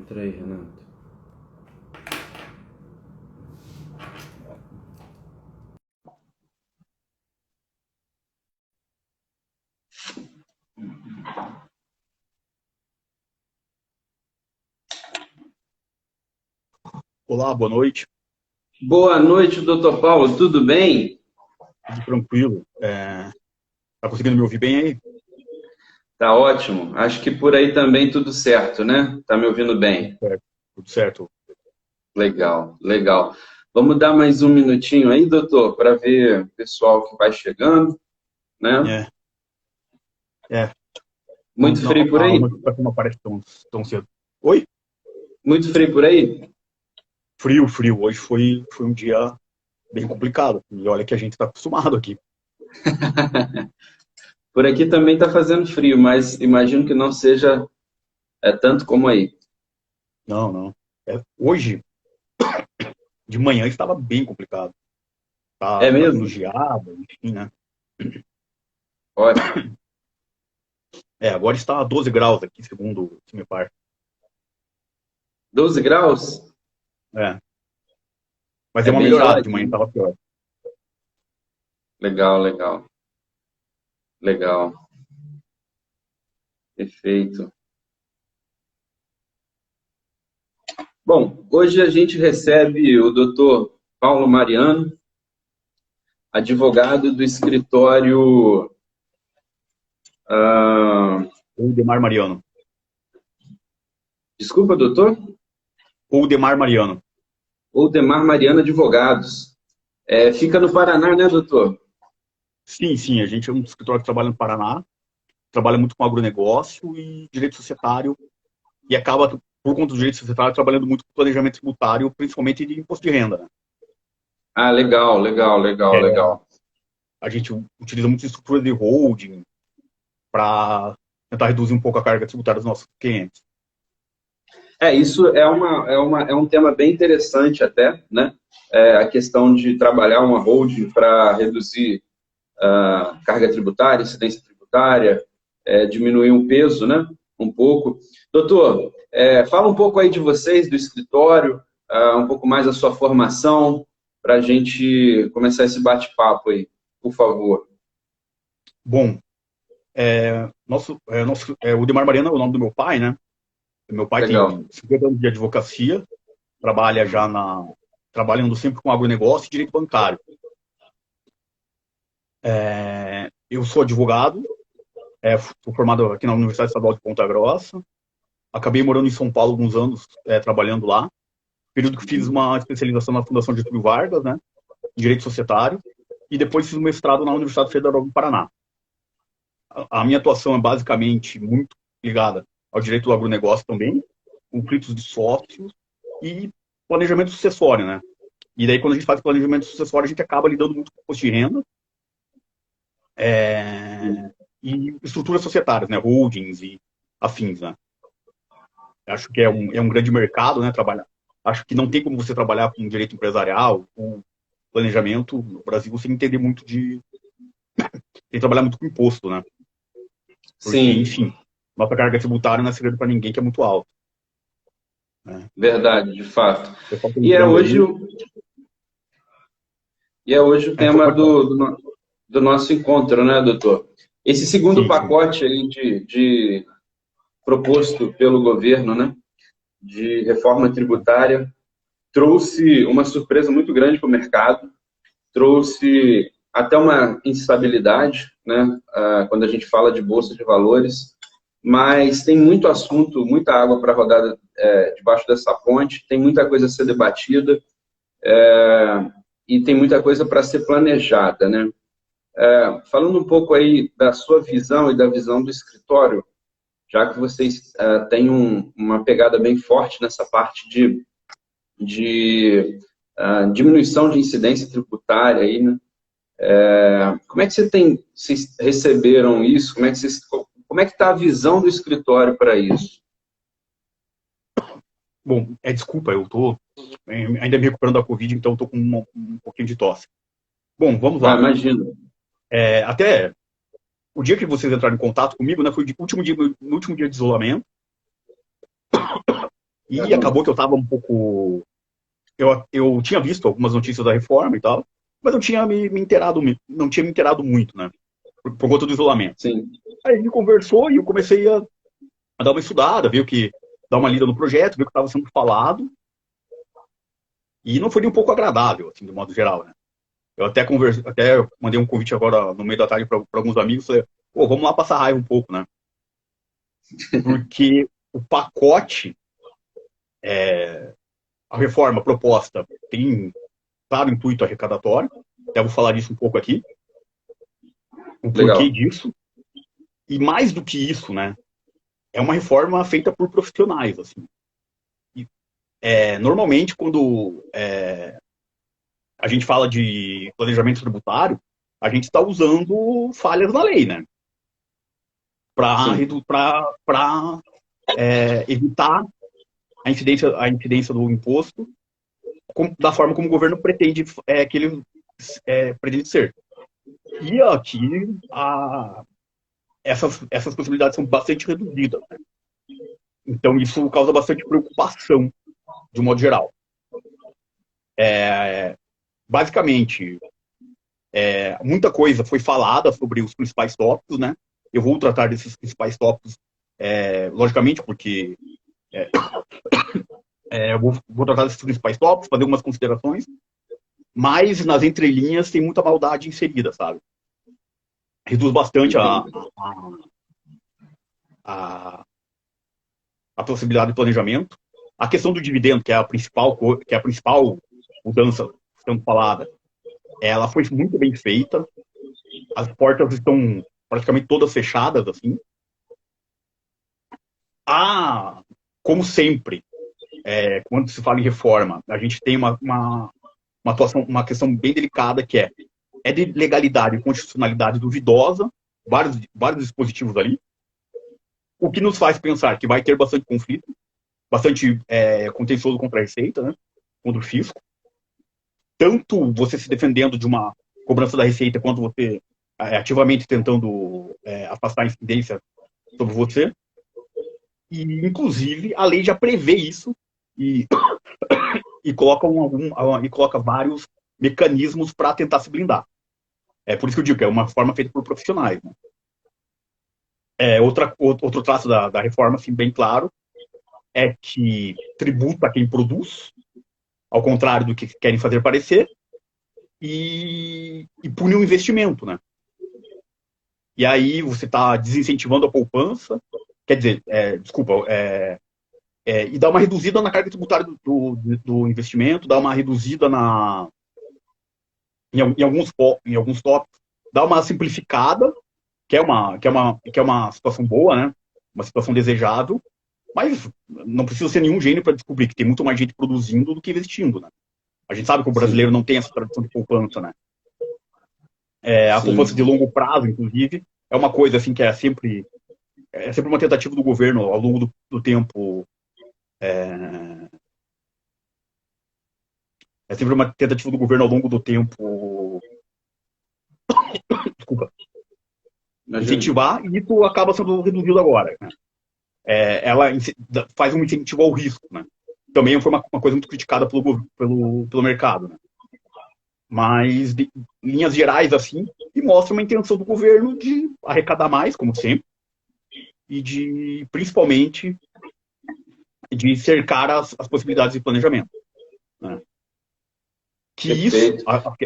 Entra aí, Renato. Olá, boa noite, Boa noite, doutor Paulo, tudo bem? tudo tranquilo? Tá conseguindo me ouvir bem aí? Tá ótimo. Acho que por aí também tudo certo, né? Tá me ouvindo Tudo bem? certo, tudo certo. Legal, legal. Vamos dar mais um minutinho aí, doutor, para ver o pessoal que vai chegando, né? É, é, Muito frio por a aí? notificação não aparece tão cedo. Oi? Muito frio por aí? Frio, frio. Hoje foi um dia bem complicado. E olha que a gente está acostumado aqui. Por aqui também tá fazendo frio, mas imagino que não seja tanto como aí. Não, não. Hoje, de manhã, estava bem complicado. É Tá vindo mesmo? geada, enfim, né? Ótimo. Agora está a 12 graus aqui, segundo o CIMEPAR. 12 graus? É, mas É deu uma bem melhorada, de manhã geladinho. estava pior. Legal, legal, legal. Perfeito. Bom, hoje a gente recebe o doutor Paulo Mariano, advogado do escritório. ah, Ou Demar Mariano. Desculpa, doutor? Ou Demar Mariano. Oldemar Mariano Advogados. Fica no Paraná, né, doutor? Sim, sim, a gente é um escritório que trabalha no Paraná, trabalha muito com agronegócio e direito societário, e acaba, por conta do direito societário, trabalhando muito com planejamento tributário, principalmente de imposto de renda, né? Ah, legal, legal, legal, É, legal. a gente utiliza muito estrutura de holding para tentar reduzir um pouco a carga tributária dos nossos clientes. Isso é um tema bem interessante até, né? A questão de trabalhar uma holding para reduzir carga tributária, incidência tributária, diminuir o peso, né? Um pouco. Doutor, fala um pouco aí de vocês, do escritório, um pouco mais da sua formação, para a gente começar esse bate-papo aí, por favor. Bom, o Demar Mariano é o nome do meu pai, né? Meu pai Legal. tem 50 anos de advocacia, trabalha trabalhando sempre com agronegócio e direito bancário. Eu sou advogado, fui formado aqui na Universidade Estadual de Ponta Grossa. Acabei morando em São Paulo alguns anos, trabalhando lá. Período que fiz uma especialização na Fundação Getúlio Vargas, né, em Direito Societário, e depois fiz um mestrado na Universidade Federal do Paraná. A minha atuação é basicamente muito ligada ao direito do agronegócio também, conflitos de sócios e planejamento sucessório, né? E daí, quando a gente faz planejamento sucessório, a gente acaba lidando muito com imposto de renda e estruturas societárias, né? Holdings e afins, né? Acho que é um grande mercado, né? Trabalhar. Acho que não tem como você trabalhar com direito empresarial, com planejamento no Brasil, você entender muito tem que trabalhar muito com imposto, né? Porque, Sim, enfim, nossa carga tributária não é segredo para ninguém que é muito alta, né? verdade, de fato. O pessoal está E é entrando hoje, aí, e é hoje o tema pode falar. do nosso encontro, né, doutor? Esse segundo Sim, sim. pacote aí de proposto pelo governo, né, de reforma tributária, trouxe uma surpresa muito grande para o mercado, trouxe até uma instabilidade, né, quando a gente fala de bolsa de valores, mas tem muito assunto, muita água para rodar debaixo dessa ponte, tem muita coisa a ser debatida e tem muita coisa para ser planejada, né? Falando um pouco aí da sua visão e da visão do escritório, já que vocês têm uma pegada bem forte nessa parte de diminuição de incidência tributária aí, né? Como é que vocês receberam isso? Como é que está a visão do escritório para isso? Bom, desculpa, eu tô ainda me recuperando da Covid, então estou com um pouquinho de tosse. Bom, vamos Ah, lá. imagino. Até o dia que vocês entraram em contato comigo, né, foi no último dia de isolamento, E acabou que eu estava um pouco... Eu tinha visto algumas notícias da reforma e tal, mas não tinha me inteirado, não tinha me inteirado muito, né? Por conta do isolamento. Sim. Aí a gente conversou e eu comecei a dar uma estudada, dar uma lida no projeto, ver o que estava sendo falado. E não foi nem um pouco agradável, assim, de modo geral, né? Eu até mandei um convite agora no meio da tarde para alguns amigos, falei, pô, vamos lá passar raiva um pouco, né? Porque o pacote, a reforma proposta tem claro intuito arrecadatório, até vou falar disso um pouco aqui, o porquê Legal. disso, e mais do que isso, né? É uma reforma feita por profissionais, assim. Normalmente, quando a gente fala de planejamento tributário, a gente está usando falhas na lei, né? Para evitar a incidência do imposto da forma como o governo pretende que ele pretende ser. E aqui essas possibilidades são bastante reduzidas, né? Então isso causa bastante preocupação, de um modo geral. Basicamente, muita coisa foi falada sobre os principais tópicos, né? Eu vou tratar desses principais tópicos, logicamente, porque eu vou tratar desses principais tópicos, fazer algumas considerações, mas nas entrelinhas tem muita maldade inserida, sabe? Reduz bastante a possibilidade de planejamento. A questão do dividendo, que é a principal mudança sendo falada, ela foi muito bem feita. As portas estão praticamente todas fechadas, assim. Como sempre, quando se fala em reforma, a gente tem uma questão bem delicada que é de legalidade e constitucionalidade duvidosa, vários dispositivos ali, o que nos faz pensar que vai ter bastante conflito, bastante contencioso contra a Receita, né, contra o fisco, tanto você se defendendo de uma cobrança da Receita, quanto você ativamente tentando afastar a incidência sobre você. E, inclusive, a lei já prevê isso e coloca vários mecanismos para tentar se blindar. É por isso que eu digo que é uma forma feita por profissionais, né? Outro traço da reforma, assim, bem claro, é que tributa quem produz, ao contrário do que querem fazer parecer, e pune o investimento, né? E aí você está desincentivando a poupança, quer dizer, e dá uma reduzida na carga tributária do investimento, dá uma reduzida em alguns tópicos, dá uma simplificada, que é uma situação boa, né? Uma situação desejável, mas não precisa ser nenhum gênio para descobrir que tem muito mais gente produzindo do que investindo, né? A gente sabe que o brasileiro não tem essa tradição de poupança, né? A poupança de longo prazo, inclusive, é uma coisa assim que é sempre uma tentativa do governo ao longo do tempo. É sempre uma tentativa do governo ao longo do tempo. Desculpa. Incentivar, e isso acaba sendo reduzido agora, né? Ela faz um incentivo ao risco, né? Também foi uma coisa muito criticada pelo mercado, né? Mas, em linhas gerais, assim, e mostra uma intenção do governo de arrecadar mais, como sempre, e principalmente, de cercar as possibilidades de planejamento, né? Que isso,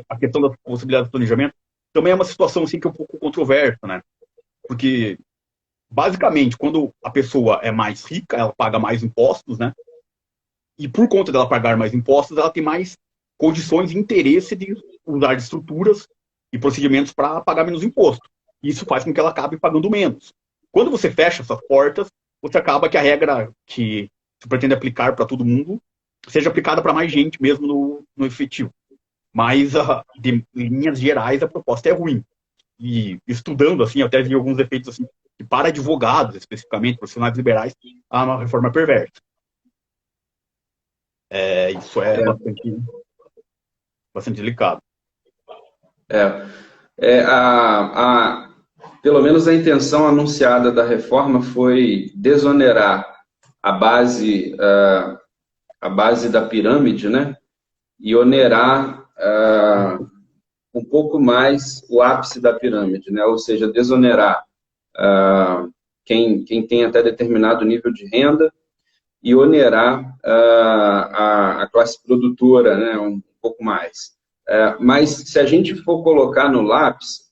a questão das possibilidades de planejamento, também é uma situação assim, que é um pouco controversa, né? Porque, basicamente, quando a pessoa é mais rica, ela paga mais impostos, né? E por conta dela pagar mais impostos, ela tem mais condições e interesse de usar estruturas e procedimentos para pagar menos imposto. Isso faz com que ela acabe pagando menos. Quando você fecha essas portas, você acaba que a regra que se pretende aplicar para todo mundo seja aplicada para mais gente mesmo no efetivo. Mas, em linhas gerais, a proposta é ruim. E estudando, assim, eu até vi alguns efeitos, assim, que para advogados, especificamente, profissionais liberais, há uma reforma perversa. Isso é bastante delicado. Pelo menos a intenção anunciada da reforma foi desonerar a base, a base da pirâmide, né? E onerar um pouco mais o ápice da pirâmide, né? Ou seja, desonerar quem tem até determinado nível de renda e onerar a classe produtora, né? Um pouco mais. Mas se a gente for colocar no lápis,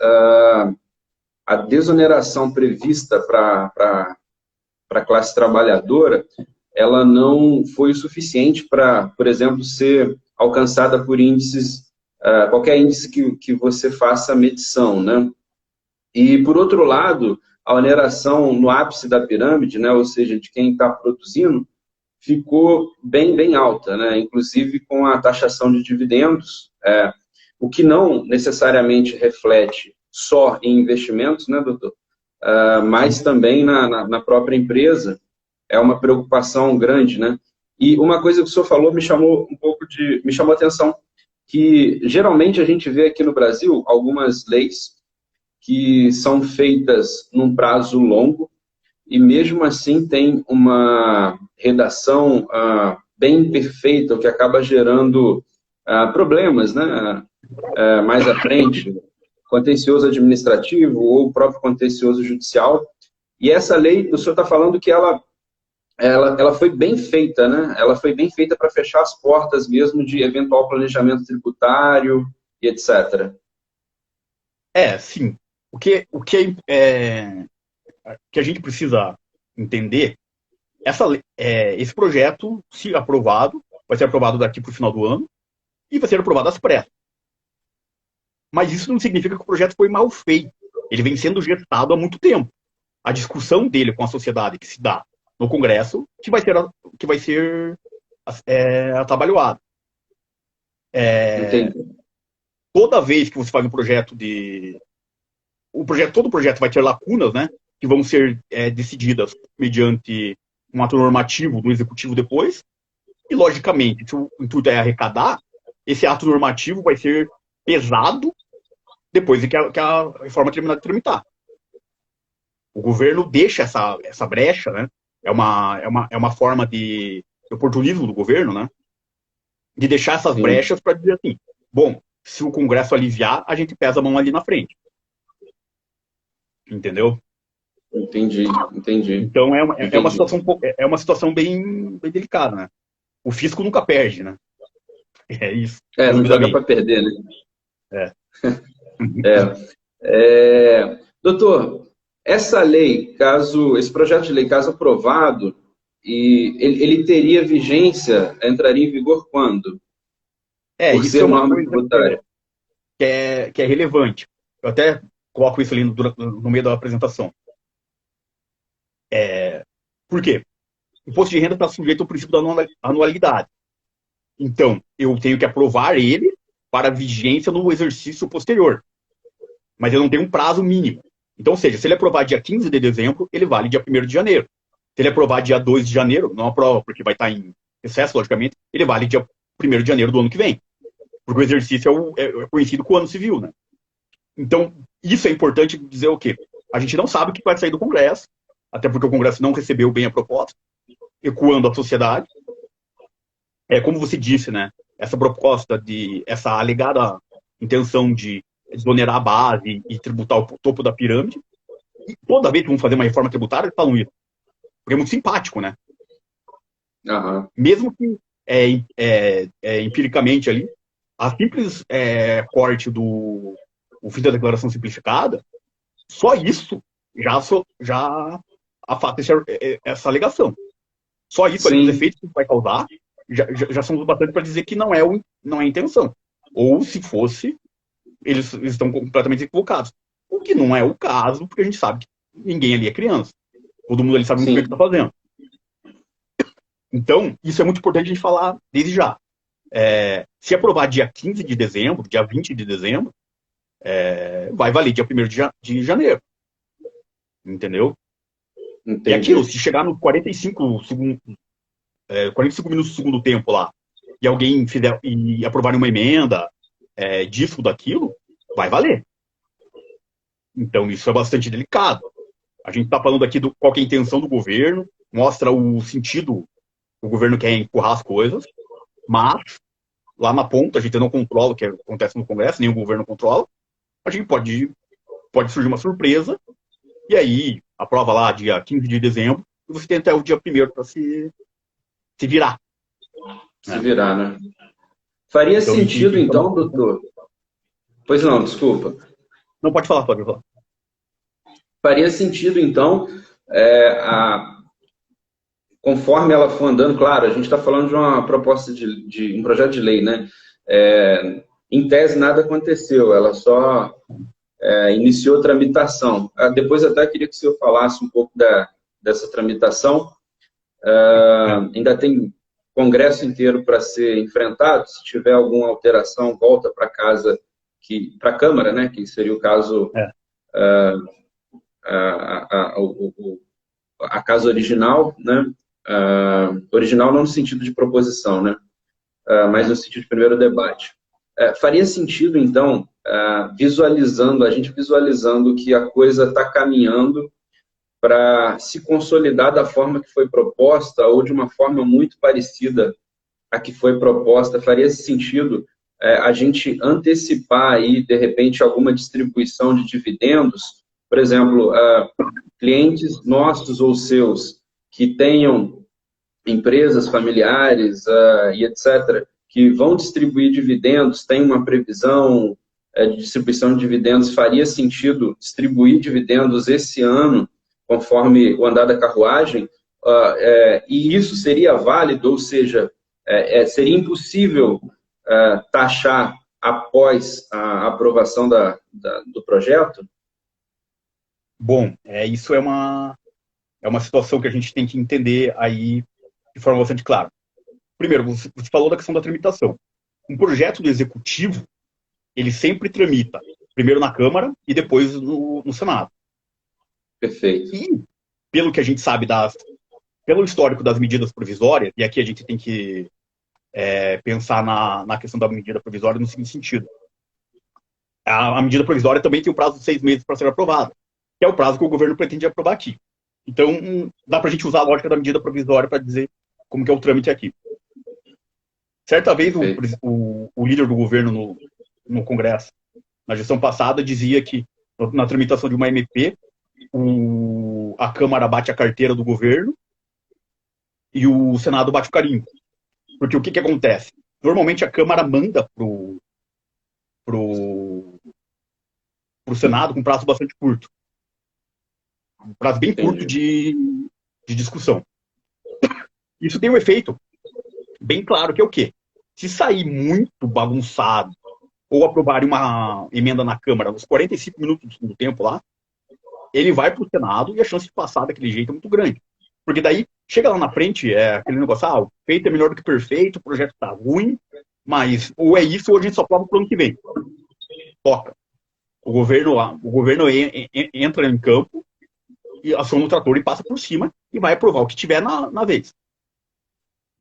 a desoneração prevista para a classe trabalhadora, ela não foi o suficiente para, por exemplo, ser alcançada por índices, qualquer índice que você faça a medição, né? E, por outro lado, a oneração no ápice da pirâmide, né, ou seja, de quem está produzindo, ficou bem alta, né? Inclusive com a taxação de dividendos, o que não necessariamente reflete só em investimentos, né, doutor? Mas também na própria empresa, é uma preocupação grande, né? E uma coisa que o senhor falou me chamou a atenção, que geralmente a gente vê aqui no Brasil algumas leis que são feitas num prazo longo e mesmo assim tem uma redação bem perfeita, o que acaba gerando problemas, né? Mais à frente, contencioso administrativo ou o próprio contencioso judicial. E essa lei, o senhor está falando que ela foi bem feita, né? Ela foi bem feita para fechar as portas mesmo de eventual planejamento tributário e etc. Sim. Que a gente precisa entender, esse projeto, se aprovado, vai ser aprovado daqui para o final do ano e vai ser aprovado às pressas. Mas isso não significa que o projeto foi mal feito. Ele vem sendo gestado há muito tempo. A discussão dele com a sociedade que se dá no Congresso que vai ser atabalhoado. Toda vez que você faz um projeto todo projeto vai ter lacunas, né, que vão ser decididas mediante um ato normativo do Executivo depois, e, logicamente, se o intuito é arrecadar, esse ato normativo vai ser pesado depois de que a reforma terminar de tramitar. O governo deixa essa brecha, né, é uma forma de oportunismo do governo, né, de deixar essas brechas para dizer assim, bom, se o Congresso aliviar, a gente pesa a mão ali na frente. Entendeu? Entendi. Então é uma situação bem delicada, né? O fisco nunca perde, né? É isso. Não joga para perder, né? Doutor, esse projeto de lei, caso aprovado, ele teria vigência, entraria em vigor quando? Por isso ser é uma norma coisa tributária. que é relevante. Eu até coloco isso ali no meio da apresentação. Por quê? O imposto de renda está sujeito ao princípio da anualidade. Então, eu tenho que aprovar ele para vigência no exercício posterior. Mas eu não tenho um prazo mínimo. Então, ou seja, se ele aprovar dia 15 de dezembro, ele vale dia 1º de janeiro. Se ele aprovar dia 2 de janeiro, não aprova, porque vai estar em excesso, logicamente, ele vale dia 1º de janeiro do ano que vem. Porque o exercício é conhecido com o ano civil, né? Então, isso é importante dizer o quê? A gente não sabe o que vai sair do Congresso, até porque o Congresso não recebeu bem a proposta, ecoando a sociedade. Como você disse, né? Essa proposta essa alegada intenção de desonerar a base e tributar o topo da pirâmide. E toda vez que vão fazer uma reforma tributária, eles falam isso. Porque é muito simpático, né? Uhum. Mesmo que empiricamente ali, a simples corte do fim da declaração simplificada, só isso já afasta essa alegação. Só isso ali, os efeitos que vai causar, já são bastante para dizer que não é a intenção. Ou, se fosse, eles estão completamente equivocados. O que não é o caso, porque a gente sabe que ninguém ali é criança. Todo mundo ali sabe muito bem o que está fazendo. Então, isso é muito importante a gente falar desde já. Se aprovar dia 15 de dezembro, dia 20 de dezembro, vai valer dia 1º de janeiro. Entendeu? Entendi. E aquilo, se chegar nos 45 minutos do segundo tempo lá, e alguém aprovar uma emenda disso, daquilo, vai valer. Então, isso é bastante delicado. A gente está falando aqui qual que é a intenção do governo, mostra o sentido que o governo quer empurrar as coisas, mas lá na ponta a gente não controla o que acontece no Congresso, nem o governo controla, a gente pode surgir uma surpresa, e aí aprova lá dia 15 de dezembro, e você tem até o dia 1º para se virar. Se virar, né? Faria Então, sentido, então, doutor? Pois não, desculpa. Não, pode falar, pode falar. Faria sentido, então, conforme ela for andando, claro, a gente está falando de uma proposta de um projeto de lei, né? Em tese, nada aconteceu, ela só iniciou a tramitação. Depois até queria que o senhor falasse um pouco dessa tramitação. Ainda tem congresso inteiro para ser enfrentado. Se tiver alguma alteração, volta para casa, para a Câmara, né? Que seria o caso, a casa original, né? Original não no sentido de proposição, né? Mas no sentido de primeiro debate. Faria sentido, então, a gente visualizando que a coisa está caminhando para se consolidar da forma que foi proposta ou de uma forma muito parecida à que foi proposta, faria sentido a gente antecipar aí, de repente, alguma distribuição de dividendos, por exemplo, clientes nossos ou seus que tenham empresas familiares e etc., que vão distribuir dividendos, tem uma previsão de distribuição de dividendos, faria sentido distribuir dividendos esse ano, conforme o andar da carruagem, e isso seria válido, ou seja, seria impossível taxar após a aprovação do projeto? Bom, isso é uma situação que a gente tem que entender aí de forma bastante clara. Primeiro, você falou da questão da tramitação. Um projeto do Executivo, ele sempre tramita, primeiro na Câmara e depois no Senado. Perfeito. E, pelo que a gente sabe, pelo histórico das medidas provisórias, e aqui a gente tem que pensar na questão da medida provisória no seguinte sentido. A medida provisória também tem o prazo de 6 meses para ser aprovada, que é o prazo que o governo pretende aprovar aqui. Então, dá para a gente usar a lógica da medida provisória para dizer como que é o trâmite aqui. Certa vez, o líder do governo no Congresso, na gestão passada, dizia que na tramitação de uma MP, a Câmara bate a carteira do governo e o Senado bate o carimbo. Porque o que acontece? Normalmente a Câmara manda pro Senado com prazo bastante curto. Um prazo bem curto de discussão. Isso tem um efeito bem claro, que é o quê? Se sair muito bagunçado ou aprovarem uma emenda na Câmara nos 45 minutos do tempo lá, ele vai para o Senado e a chance de passar daquele jeito é muito grande. Porque daí, chega lá na frente, aquele negócio, o feito é melhor do que perfeito, o projeto está ruim, mas ou é isso ou a gente só prova para o ano que vem. Toca. O governo entra em campo e aciona o trator e passa por cima e vai aprovar o que tiver na vez.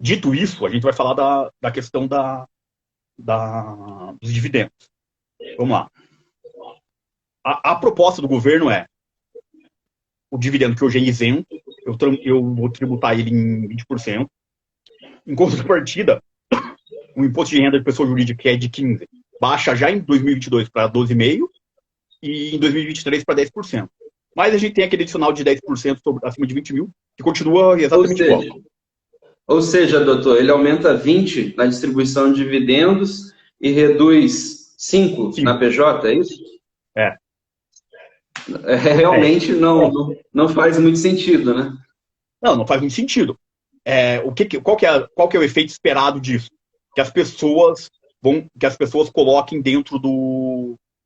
Dito isso, a gente vai falar da questão dos dividendos. Vamos lá. A proposta do governo é o dividendo que hoje é isento, eu vou tributar ele em 20%. Em contrapartida, o imposto de renda de pessoa jurídica, que é de 15%, baixa já em 2022 para 12,5% e em 2023 para 10%. Mas a gente tem aquele adicional de 10% acima de 20 mil, que continua exatamente igual. Ou seja, doutor, ele aumenta 20 na distribuição de dividendos e reduz 5 na PJ, é isso? Realmente não faz muito sentido, né? Não faz muito sentido. Qual que é o efeito esperado disso? Que as pessoas coloquem dentro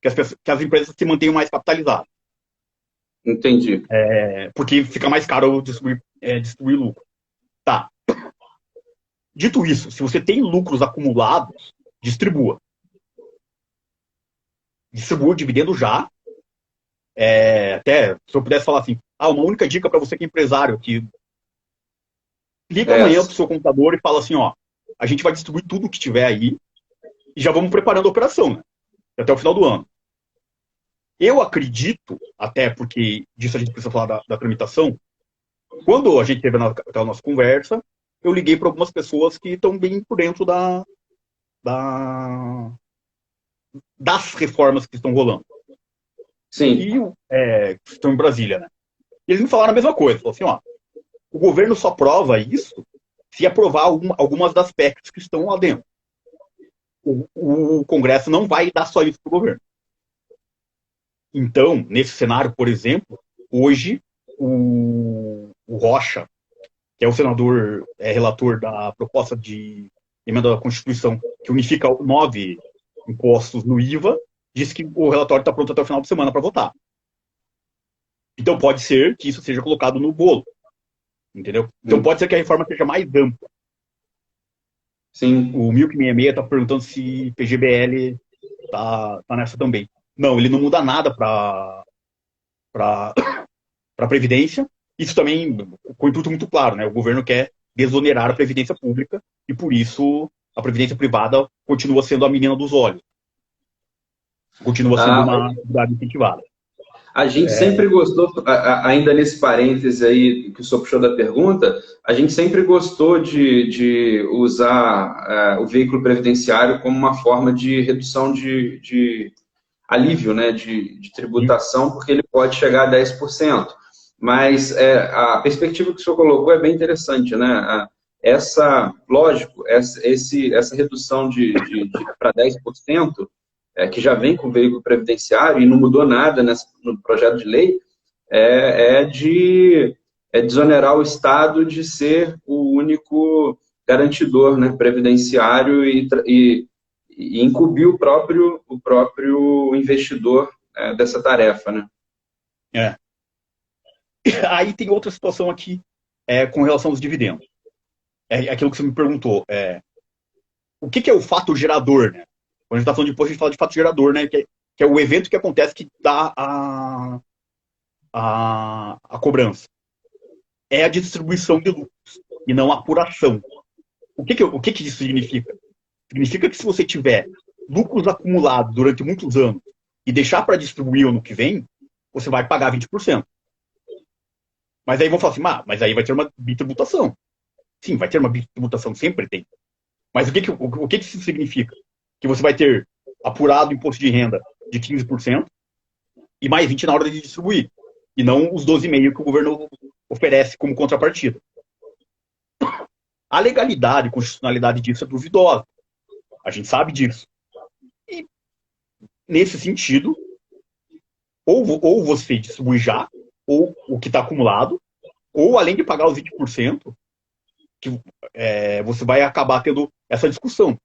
que as empresas se mantenham mais capitalizadas. Entendi. Porque fica mais caro distribuir lucro. Tá. Dito isso, se você tem lucros acumulados, distribua. Distribua o dividendo já. Até, se eu pudesse falar assim, uma única dica para você que é empresário, que liga amanhã pro seu computador e fala assim, a gente vai distribuir tudo que tiver aí e já vamos preparando a operação, né? Até o final do ano. Eu acredito, até porque disso a gente precisa falar da tramitação, Quando a gente teve aquela nossa conversa, eu liguei para algumas pessoas que estão bem por dentro da, das reformas que estão rolando. Sim. E que estão em Brasília, né? Eles me falaram a mesma coisa. Falaram assim, ó, o governo só prova isso se aprovar algumas das PECs que estão lá dentro. O Congresso não vai dar só isso para o governo. Então, nesse cenário, por exemplo, hoje o Rocha, que é o senador relator da proposta de emenda da Constituição, que unifica 9 impostos no IVA, disse que o relatório está pronto até o final de semana para votar. Então pode ser que isso seja colocado no bolo, entendeu? Então pode ser que a reforma seja mais ampla. Sim. O Milk 66 está perguntando se PGBL tá nessa também. Não, ele não muda nada para a Previdência. Isso também, com o intuito muito claro, né? O governo quer desonerar a Previdência Pública e, por isso, a Previdência Privada continua sendo a menina dos olhos. Continua sendo uma atividade incentivada. A gente sempre gostou, ainda nesse parêntese aí que o senhor puxou da pergunta, a gente sempre gostou de usar o veículo previdenciário como uma forma de redução de alívio, né, de tributação, porque ele pode chegar a 10%. Mas a perspectiva que o senhor colocou é bem interessante, né? Lógico, essa redução para 10%, que já vem com o veículo previdenciário e não mudou nada no projeto de lei, de desonerar o Estado de ser o único garantidor, né, previdenciário e incumbir o próprio investidor dessa tarefa, né? Aí tem outra situação aqui com relação aos dividendos. É aquilo que você me perguntou. O que é o fato gerador, né? Quando a gente está falando de imposto, a gente fala de fato gerador, né? Que é o evento que acontece que dá a cobrança. É a distribuição de lucros e não a apuração. O que isso significa? Significa que se você tiver lucros acumulados durante muitos anos e deixar para distribuir ano que vem, você vai pagar 20%. Mas aí vão falar assim, mas aí vai ter uma bitributação. Sim, vai ter uma bitributação, sempre tem. Mas o que isso significa? Que você vai ter apurado o imposto de renda de 15% e mais 20% na hora de distribuir. E não os 12,5% que o governo oferece como contrapartida. A legalidade e constitucionalidade disso é duvidosa. A gente sabe disso. E, nesse sentido, ou você distribui já, ou o que está acumulado, ou além de pagar os 20%, que você vai acabar tendo essa discussão.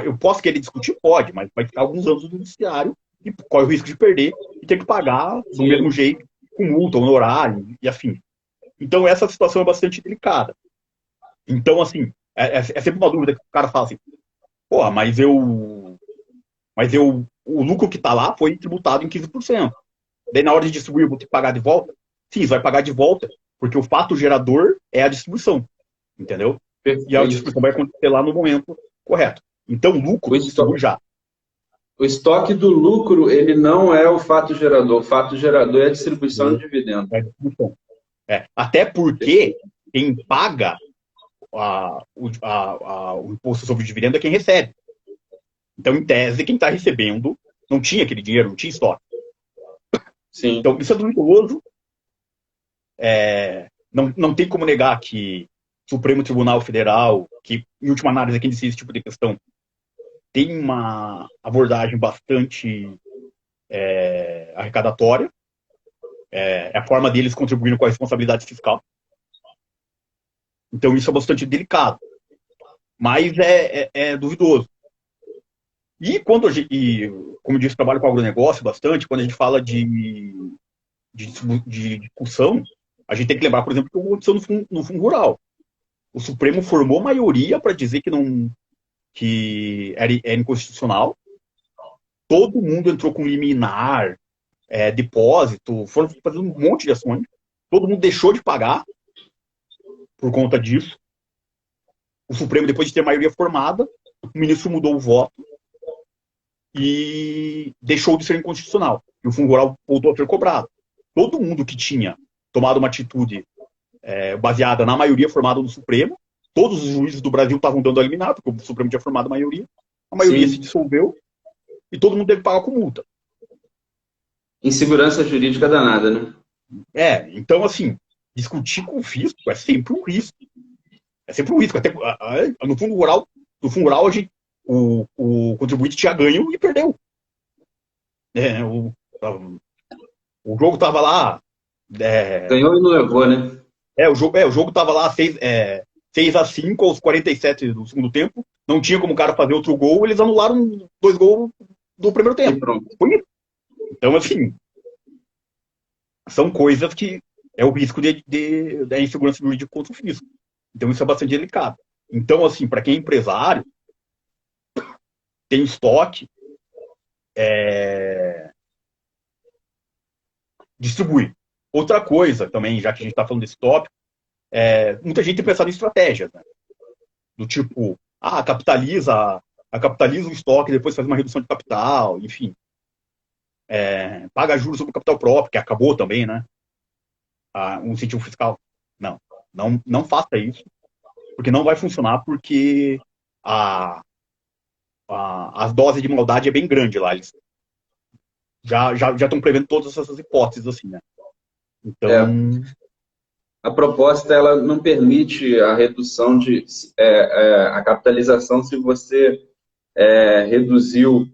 Eu posso querer discutir? Pode, mas vai ficar alguns anos no judiciário e corre o risco de perder e ter que pagar do mesmo jeito, com multa, honorário e afim. Então, essa situação é bastante delicada. Então, assim, é sempre uma dúvida que o cara fala assim, mas o lucro que está lá foi tributado em 15%. Daí, na hora de distribuir, eu vou ter que pagar de volta? Sim, você vai pagar de volta, porque o fato gerador é a distribuição. Entendeu? Perfeito. E a distribuição vai acontecer lá no momento correto. Então, lucro distribui já. O estoque do lucro, ele não é o fato gerador. O fato gerador é a distribuição de dividendos. Até porque quem paga o imposto sobre o dividendo é quem recebe. Então, em tese, quem está recebendo não tinha aquele dinheiro, não tinha estoque. Sim. Então, isso é duvidoso. Não tem como negar que o Supremo Tribunal Federal, que, em última análise, é quem decide esse tipo de questão, tem uma abordagem bastante arrecadatória. É a forma deles contribuindo com a responsabilidade fiscal. Então, isso é bastante delicado. Mas é duvidoso. E como eu disse, trabalho com agronegócio bastante, quando a gente fala de discussão, a gente tem que lembrar, por exemplo, o que aconteceu no Fundo Rural. O Supremo formou maioria para dizer que era inconstitucional. Todo mundo entrou com liminar, depósito, foram fazendo um monte de ações. Todo mundo deixou de pagar por conta disso. O Supremo, depois de ter maioria formada, o ministro mudou o voto e deixou de ser inconstitucional. E o Fundo Rural voltou a ser cobrado. Todo mundo que tinha tomado uma atitude baseada na maioria formada no Supremo. Todos os juízes do Brasil estavam dando a liminar, porque o Supremo tinha formado a maioria. A maioria se dissolveu e todo mundo teve que pagar com multa. Insegurança jurídica danada, né? Então, assim, discutir com o fisco é sempre um risco. É sempre um risco. Até, no fundo rural, o contribuinte tinha ganho e perdeu. O jogo estava lá. Ganhou e não levou, né? O jogo estava lá 6-5 aos 47 do segundo tempo. Não tinha como o cara fazer outro gol. Eles anularam 2 gols do primeiro tempo. E pronto. Foi isso. Então, assim, são coisas que é o risco da insegurança jurídica contra o fisco. Então, isso é bastante delicado. Então, assim, para quem é empresário, tem estoque, distribui. Outra coisa também, já que a gente está falando desse tópico, muita gente tem pensado em estratégias, né? Do tipo, capitaliza o estoque, depois faz uma redução de capital, enfim. Paga juros sobre o capital próprio, que acabou também, né? Um incentivo fiscal. Não faça isso, porque não vai funcionar, porque as doses de maldade é bem grande lá. Eles já estão prevendo todas essas hipóteses, assim, né? Então... A proposta, ela não permite a redução a capitalização se você reduziu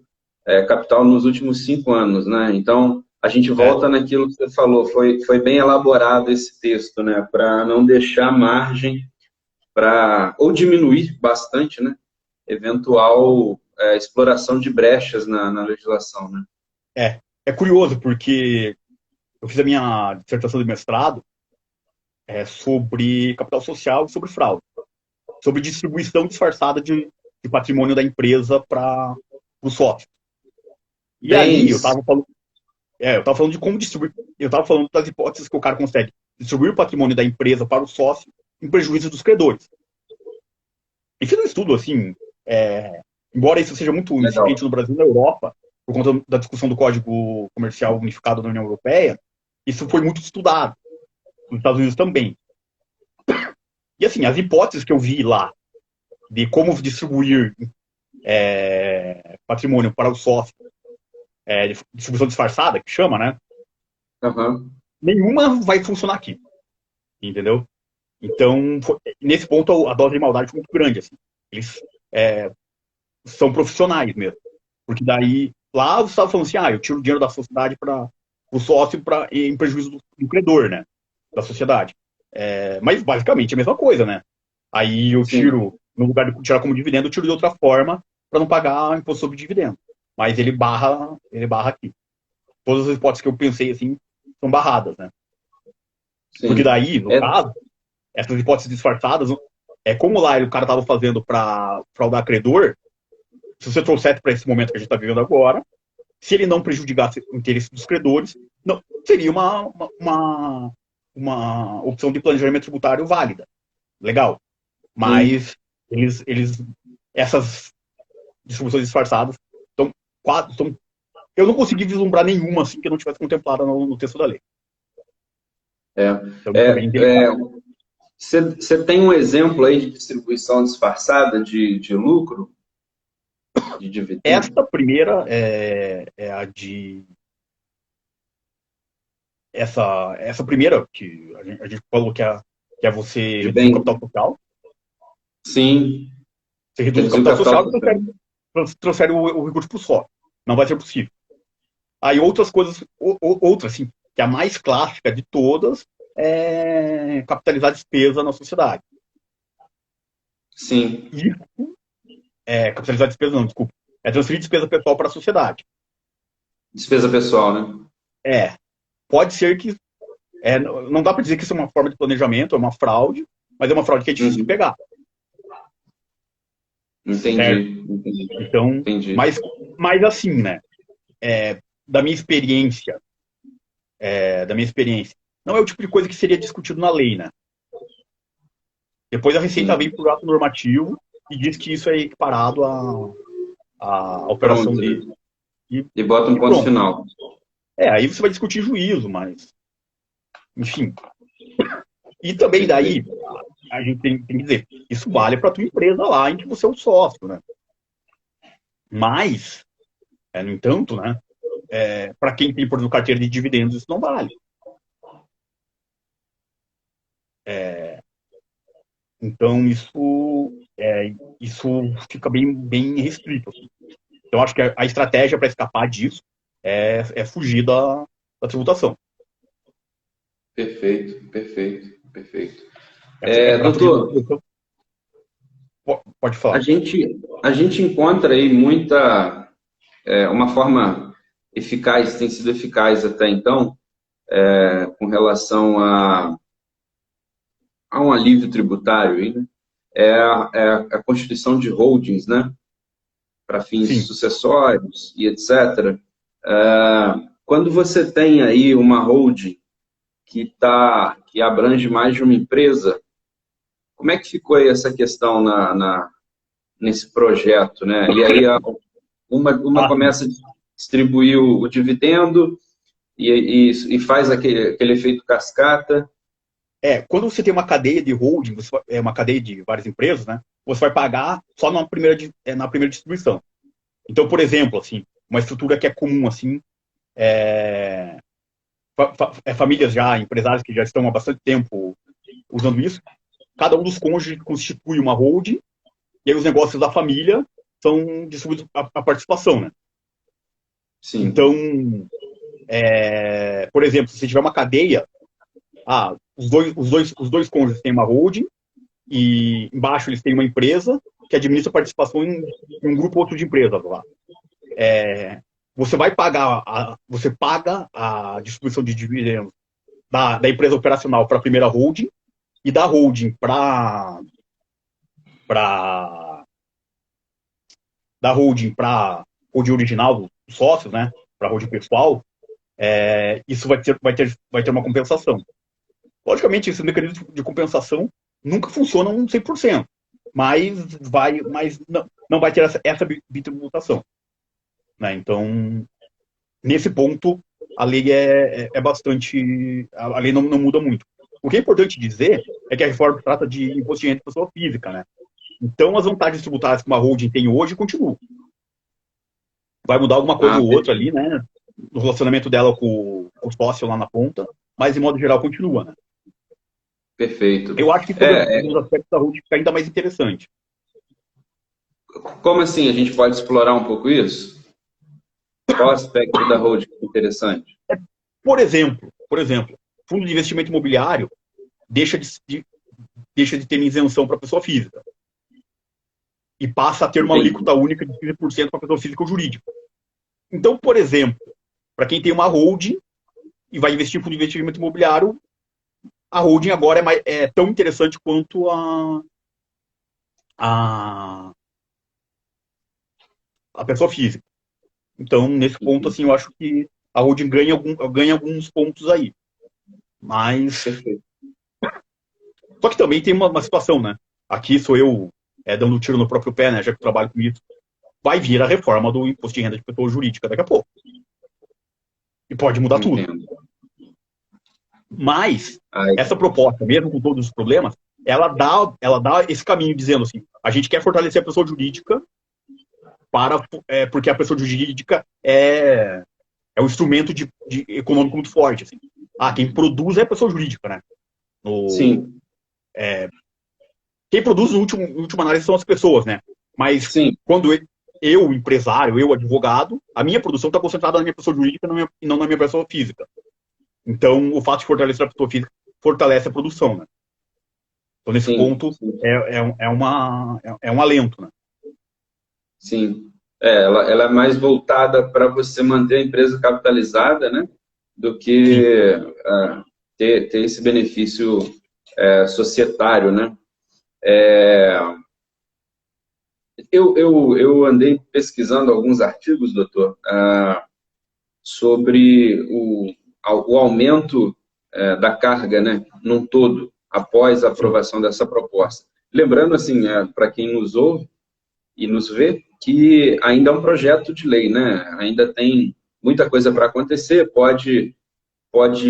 capital nos últimos 5 anos, né? Então, a gente volta naquilo que você falou, foi bem elaborado esse texto, né? Para não deixar margem ou diminuir bastante, né? Eventual exploração de brechas na legislação, né? É curioso, porque eu fiz a minha dissertação de mestrado sobre capital social e sobre fraude, sobre distribuição disfarçada de patrimônio da empresa para o sócio. E aí eu estava falando de como distribuir, eu estava falando das hipóteses que o cara consegue distribuir o patrimônio da empresa para o sócio em prejuízo dos credores. E fiz um estudo, assim, embora isso seja muito incipiente no Brasil e na Europa, por conta da discussão do Código Comercial Unificado da União Europeia, isso foi muito estudado. Nos Estados Unidos também. E, assim, as hipóteses que eu vi lá de como distribuir patrimônio para o sócio, distribuição disfarçada, que chama, né? Uhum. Nenhuma vai funcionar aqui. Entendeu? Então, nesse ponto, a dose de maldade foi muito grande. Assim. Eles são profissionais mesmo. Porque daí, lá você estava falando assim, eu tiro o dinheiro da sociedade para o sócio em prejuízo do credor, né? Da sociedade. Mas, basicamente, é a mesma coisa, né? Aí eu tiro, no lugar de tirar como dividendo, eu tiro de outra forma para não pagar imposto sobre dividendo. Mas ele barra aqui. Todas as hipóteses que eu pensei, assim, são barradas, né? Sim. Porque daí, no caso, essas hipóteses disfarçadas, como lá o cara estava fazendo para fraudar credor, se você trouxer para esse momento que a gente está vivendo agora, se ele não prejudicasse o interesse dos credores, não, seria uma opção de planejamento tributário válida. Legal. Mas essas distribuições disfarçadas eu não consegui vislumbrar nenhuma assim que não tivesse contemplada no texto da lei. Você tem um exemplo aí de distribuição disfarçada de lucro? De dividendo? Esta primeira é a de... Essa primeira, que a gente falou que é você reduzir o capital social. Sim. Você reduz o capital social e transfere o recurso para o sócio. Não vai ser possível. Aí outras coisas, assim, que é a mais clássica de todas, é capitalizar despesa na sociedade. Sim. Capitalizar despesa não, desculpa. É transferir despesa pessoal para a sociedade. Despesa pessoal, né? Pode ser que... não dá para dizer que isso é uma forma de planejamento, é uma fraude, mas é uma fraude que é difícil de pegar. Entendi. Então, entendi. Mas assim, né? Da minha experiência, não é o tipo de coisa que seria discutido na lei, né? Depois a Receita vem para o ato normativo e diz que isso é equiparado à operação pronto, e bota um ponto final. Aí você vai discutir juízo, mas... Enfim. E também daí, a gente tem que dizer, isso vale para a tua empresa lá em que você é o sócio, né? Mas, no entanto, né, para quem tem, por exemplo, carteira de dividendos, isso não vale. Então, isso fica bem restrito. Assim. Então, acho que a estratégia para escapar disso é fugir da tributação. Perfeito, perfeito, perfeito. Doutor, Doutor, pode falar. A gente encontra aí uma forma eficaz, tem sido eficaz até então, com relação a um alívio tributário, aí, né? A constituição de holdings, né? Para fins Sim. sucessórios e etc. Quando você tem aí uma holding que abrange mais de uma empresa, como é que ficou aí essa questão nesse projeto, né? E aí uma começa a distribuir o dividendo e faz aquele efeito cascata. Quando você tem uma cadeia de holding, uma cadeia de várias empresas, né? Você vai pagar só na primeira distribuição. Então, por exemplo, assim, uma estrutura que é comum, assim, famílias empresários que já estão há bastante tempo usando isso, cada um dos cônjuges constitui uma holding, e aí os negócios da família são distribuídos a participação, né? Sim. Então, por exemplo, se tiver uma cadeia, os dois cônjuges têm uma holding, e embaixo eles têm uma empresa que administra participação em um grupo ou outro de empresas lá. Você paga a distribuição de dividendos da empresa operacional para a primeira holding e da holding para holding original dos sócios, né? Para holding pessoal, isso vai ter uma compensação. Logicamente, esse mecanismo de compensação nunca funciona 100%, mas não vai ter essa bitributação. Né? Então, nesse ponto, a lei é bastante... A lei não muda muito. O que é importante dizer é que a reforma trata de imposto de renda de pessoa física, né? Então, as vantagens tributárias que uma holding tem hoje continuam. Vai mudar alguma coisa ou outra ali, né? No relacionamento dela com o sócio lá na ponta, mas, de modo geral, continua, né? Perfeito. Eu acho que os aspectos da holding fica ainda mais interessante. Como assim? A gente pode explorar um pouco isso? Qual aspecto da holding é interessante? Por exemplo, fundo de investimento imobiliário deixa de ter isenção para a pessoa física e passa a ter uma alíquota única de 15% para a pessoa física ou jurídica. Então, por exemplo, para quem tem uma holding e vai investir em fundo de investimento imobiliário, a holding agora é tão interessante quanto a pessoa física. Então, nesse ponto, assim, eu acho que a holding ganha alguns pontos aí. Mas... Só que também tem uma situação, né? Aqui sou eu dando um tiro no próprio pé, né? Já que eu trabalho com isso. Vai vir a reforma do imposto de renda de pessoa jurídica daqui a pouco. E pode mudar tudo. Mas, essa proposta, mesmo com todos os problemas, ela dá esse caminho dizendo assim, a gente quer fortalecer a pessoa jurídica porque a pessoa jurídica é um instrumento econômico muito forte. Assim. Quem produz é a pessoa jurídica, né? Sim. Quem produz, em última análise, são as pessoas, né? Mas quando eu, empresário, eu, advogado, a minha produção está concentrada na minha pessoa jurídica e não na minha pessoa física. Então, o fato de fortalecer a pessoa física fortalece a produção, né? Então, nesse ponto, é um alento, né? Sim. Ela é mais voltada para você manter a empresa capitalizada, né? Do que ter esse benefício societário, né? Eu andei pesquisando alguns artigos, doutor, sobre o aumento da carga, né, num todo, após a aprovação dessa proposta. Lembrando, assim, para quem nos ouve e nos vê, que ainda é um projeto de lei, né? Ainda tem muita coisa para acontecer, pode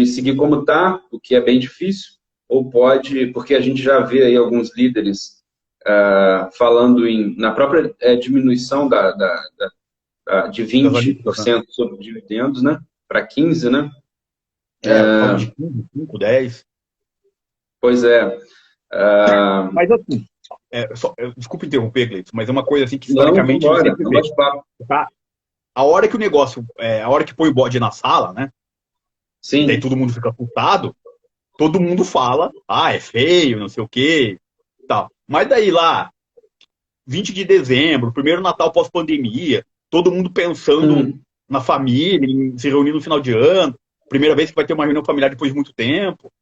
seguir como está, o que é bem difícil, ou pode, porque a gente já vê aí alguns líderes falando na própria diminuição de Das alíquotas, né? 20% sobre dividendos, né, para 15%, né? Falam de 15, 5, 10. Pois é. Mas assim, desculpa interromper, Gleison, mas é uma coisa assim que Não, vamos historicamente a gente embora, sempre não vê. bate-papo. Tá? A hora que o negócio, a hora que põe o bode na sala, né? E daí Sim. todo mundo fica assustado, todo mundo fala, é feio, não sei o quê, tal. Mas daí lá, 20 de dezembro, primeiro Natal pós-pandemia, todo mundo pensando na família, em se reunir no final de ano, primeira vez que vai ter uma reunião familiar depois de muito tempo,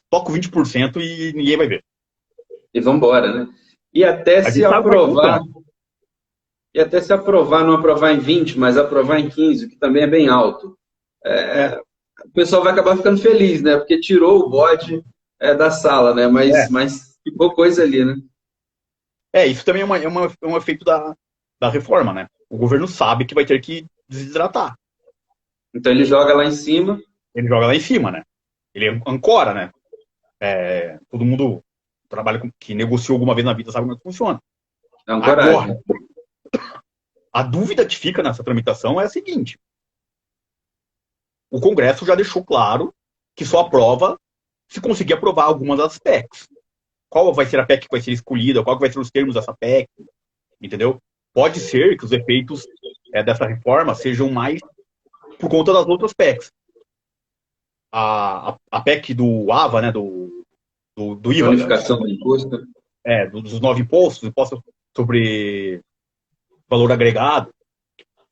toca o 20% e ninguém vai ver. E vamos embora, né? E até A se gente sabe como é que aprovar, funciona. não aprovar em 20, mas aprovar em 15, que também é bem alto. É, O pessoal vai acabar ficando feliz, né? Porque tirou o bode da sala, né? é. Mas ficou coisa ali, né? Isso também é um efeito da reforma, né? O governo sabe que vai ter que desidratar. Então ele joga lá em cima. Ele joga lá em cima, né? Ele ancora, né? Todo mundo que negociou alguma vez na vida sabe como é que funciona. É uma Agora, coragem. a dúvida que fica nessa tramitação é a seguinte: o Congresso já deixou claro que só aprova se conseguir aprovar algumas das PECs. Qual vai ser a PEC que vai ser escolhida? Qual vai ser os termos dessa PEC? Entendeu? Pode ser que os efeitos dessa reforma sejam mais por conta das outras PECs. A PEC do AVA, né, do IVA, Unificação do imposto. dos 9 impostos sobre valor agregado,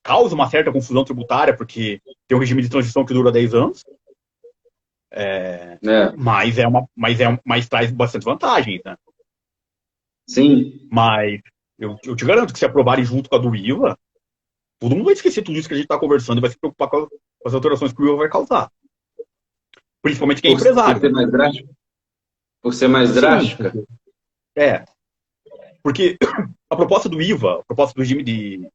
causa uma certa confusão tributária, porque tem um regime de transição que dura 10 anos, mas traz bastante vantagens, né? Sim. Mas eu te garanto que se aprovarem junto com a do IVA, todo mundo vai esquecer tudo isso que a gente está conversando e vai se preocupar com as alterações que o IVA vai causar. Principalmente quem é Por empresário. ser mais drástico? Por ser mais Sim, drástica? porque a proposta do IVA, a proposta do regime de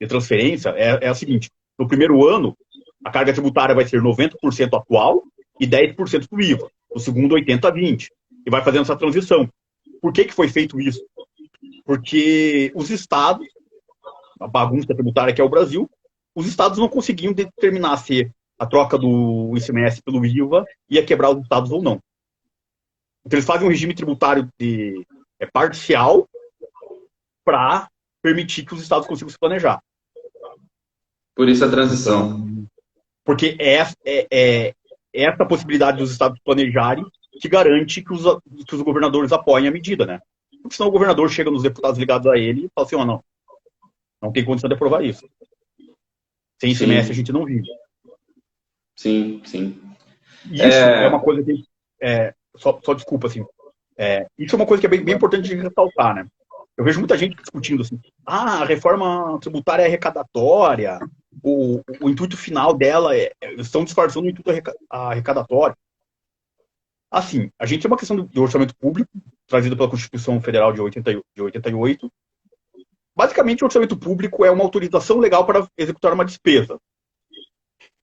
transferência é a seguinte: no primeiro ano, a carga tributária vai ser 90% atual e 10% do IVA. No segundo, 80-20. E vai fazendo essa transição. Por que foi feito isso? Porque os estados, a bagunça tributária que é o Brasil, os estados não conseguiam determinar se a troca do ICMS pelo IVA ia quebrar os estados ou não. Então eles fazem um regime tributário parcial para permitir que os estados consigam se planejar. Por isso a transição. Então, porque essa possibilidade dos estados planejarem que garante que os governadores apoiem a medida, né? Porque senão o governador chega nos deputados ligados a ele e fala assim, não tem condição de aprovar isso. Sem ICMS a gente não vive. Sim, sim. Isso é uma coisa que... só desculpa, assim. Isso é uma coisa que é bem importante de ressaltar, né? Eu vejo muita gente discutindo assim, a reforma tributária é arrecadatória, o intuito final dela estão disfarçando o intuito arrecadatório. Assim, a gente tem uma questão de orçamento público, trazida pela Constituição Federal de 88. Basicamente, o orçamento público é uma autorização legal para executar uma despesa.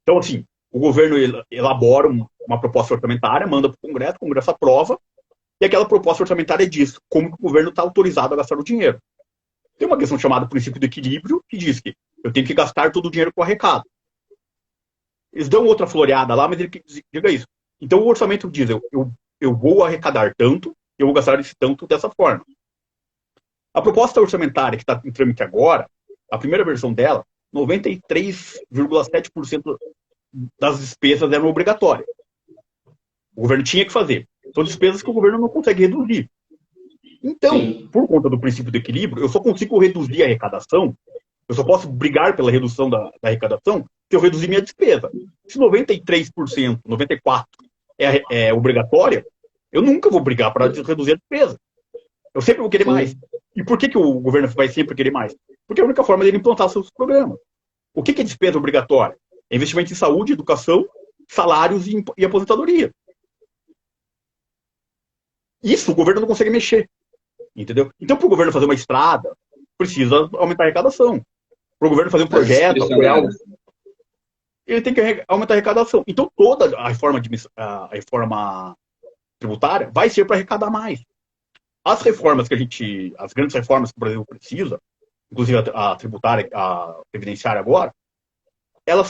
Então, assim, o governo elabora uma proposta orçamentária, manda para o Congresso aprova, e aquela proposta orçamentária diz como que o governo está autorizado a gastar o dinheiro. Tem uma questão chamada princípio do equilíbrio, que diz que eu tenho que gastar todo o dinheiro que eu arrecado. Eles dão outra floreada lá, mas ele diga isso. Então o orçamento diz, eu vou arrecadar tanto, eu vou gastar esse tanto dessa forma. A proposta orçamentária que está em trâmite agora, a primeira versão dela, 93,7% das despesas eram obrigatórias. O governo tinha que fazer. São despesas que o governo não consegue reduzir. Então, por conta do princípio do equilíbrio, eu só consigo reduzir a arrecadação, eu só posso brigar pela redução da arrecadação se eu reduzir minha despesa. Se 93%, 94% é obrigatória, eu nunca vou brigar para reduzir a despesa. Eu sempre vou querer mais. E por que o governo vai sempre querer mais? Porque é a única forma dele implantar seus programas. O que é despesa obrigatória? É investimento em saúde, educação, salários e aposentadoria. Isso o governo não consegue mexer. Entendeu? Então, para o governo fazer uma estrada, precisa aumentar a arrecadação. Para o governo fazer um projeto, apoiar ele tem que aumentar a arrecadação. Então, toda a reforma tributária vai ser para arrecadar mais. As reformas as grandes reformas que o Brasil precisa, inclusive a tributária, a previdenciária agora, ela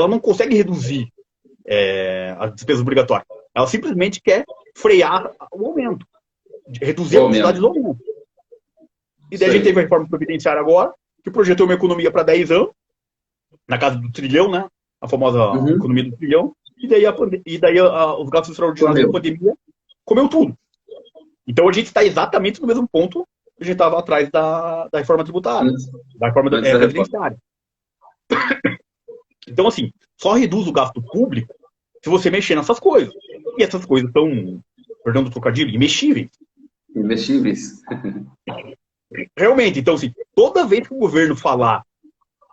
não consegue reduzir as despesas obrigatórias. Ela simplesmente quer frear o aumento, reduzir a velocidade do aumento. E daí a gente teve a reforma previdenciária agora, que projetou uma economia para 10 anos, na casa do trilhão, né? A famosa economia do trilhão, e daí os gastos extraordinários da pandemia comeu tudo. Então a gente está exatamente no mesmo ponto que a gente estava atrás da reforma tributária, da reforma previdenciária. Então, assim, só reduz o gasto público se você mexer nessas coisas. E essas coisas são, perdão do trocadilho, imexíveis. Imexíveis. Realmente, então, assim, toda vez que o governo falar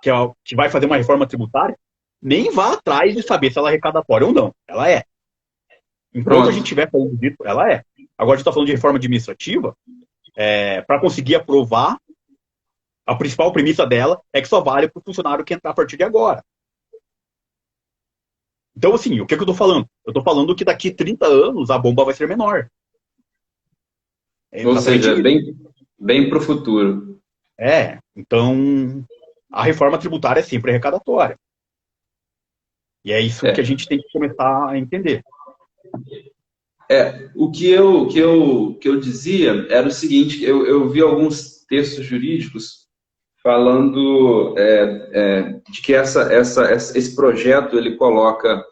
que vai fazer uma reforma tributária, nem vá atrás de saber se ela é arrecadatória ou não. Ela é. Enquanto a gente estiver falando disso, ela é. Agora a gente está falando de reforma administrativa, para conseguir aprovar, a principal premissa dela é que só vale para o funcionário que entrar a partir de agora. Então, assim, o que eu estou falando? Eu estou falando que daqui a 30 anos a bomba vai ser menor. Ou seja, bem para o futuro. Então, a reforma tributária é sempre arrecadatória. E é isso que a gente tem que começar a entender. O que eu dizia era o seguinte, eu vi alguns textos jurídicos falando de que esse projeto ele coloca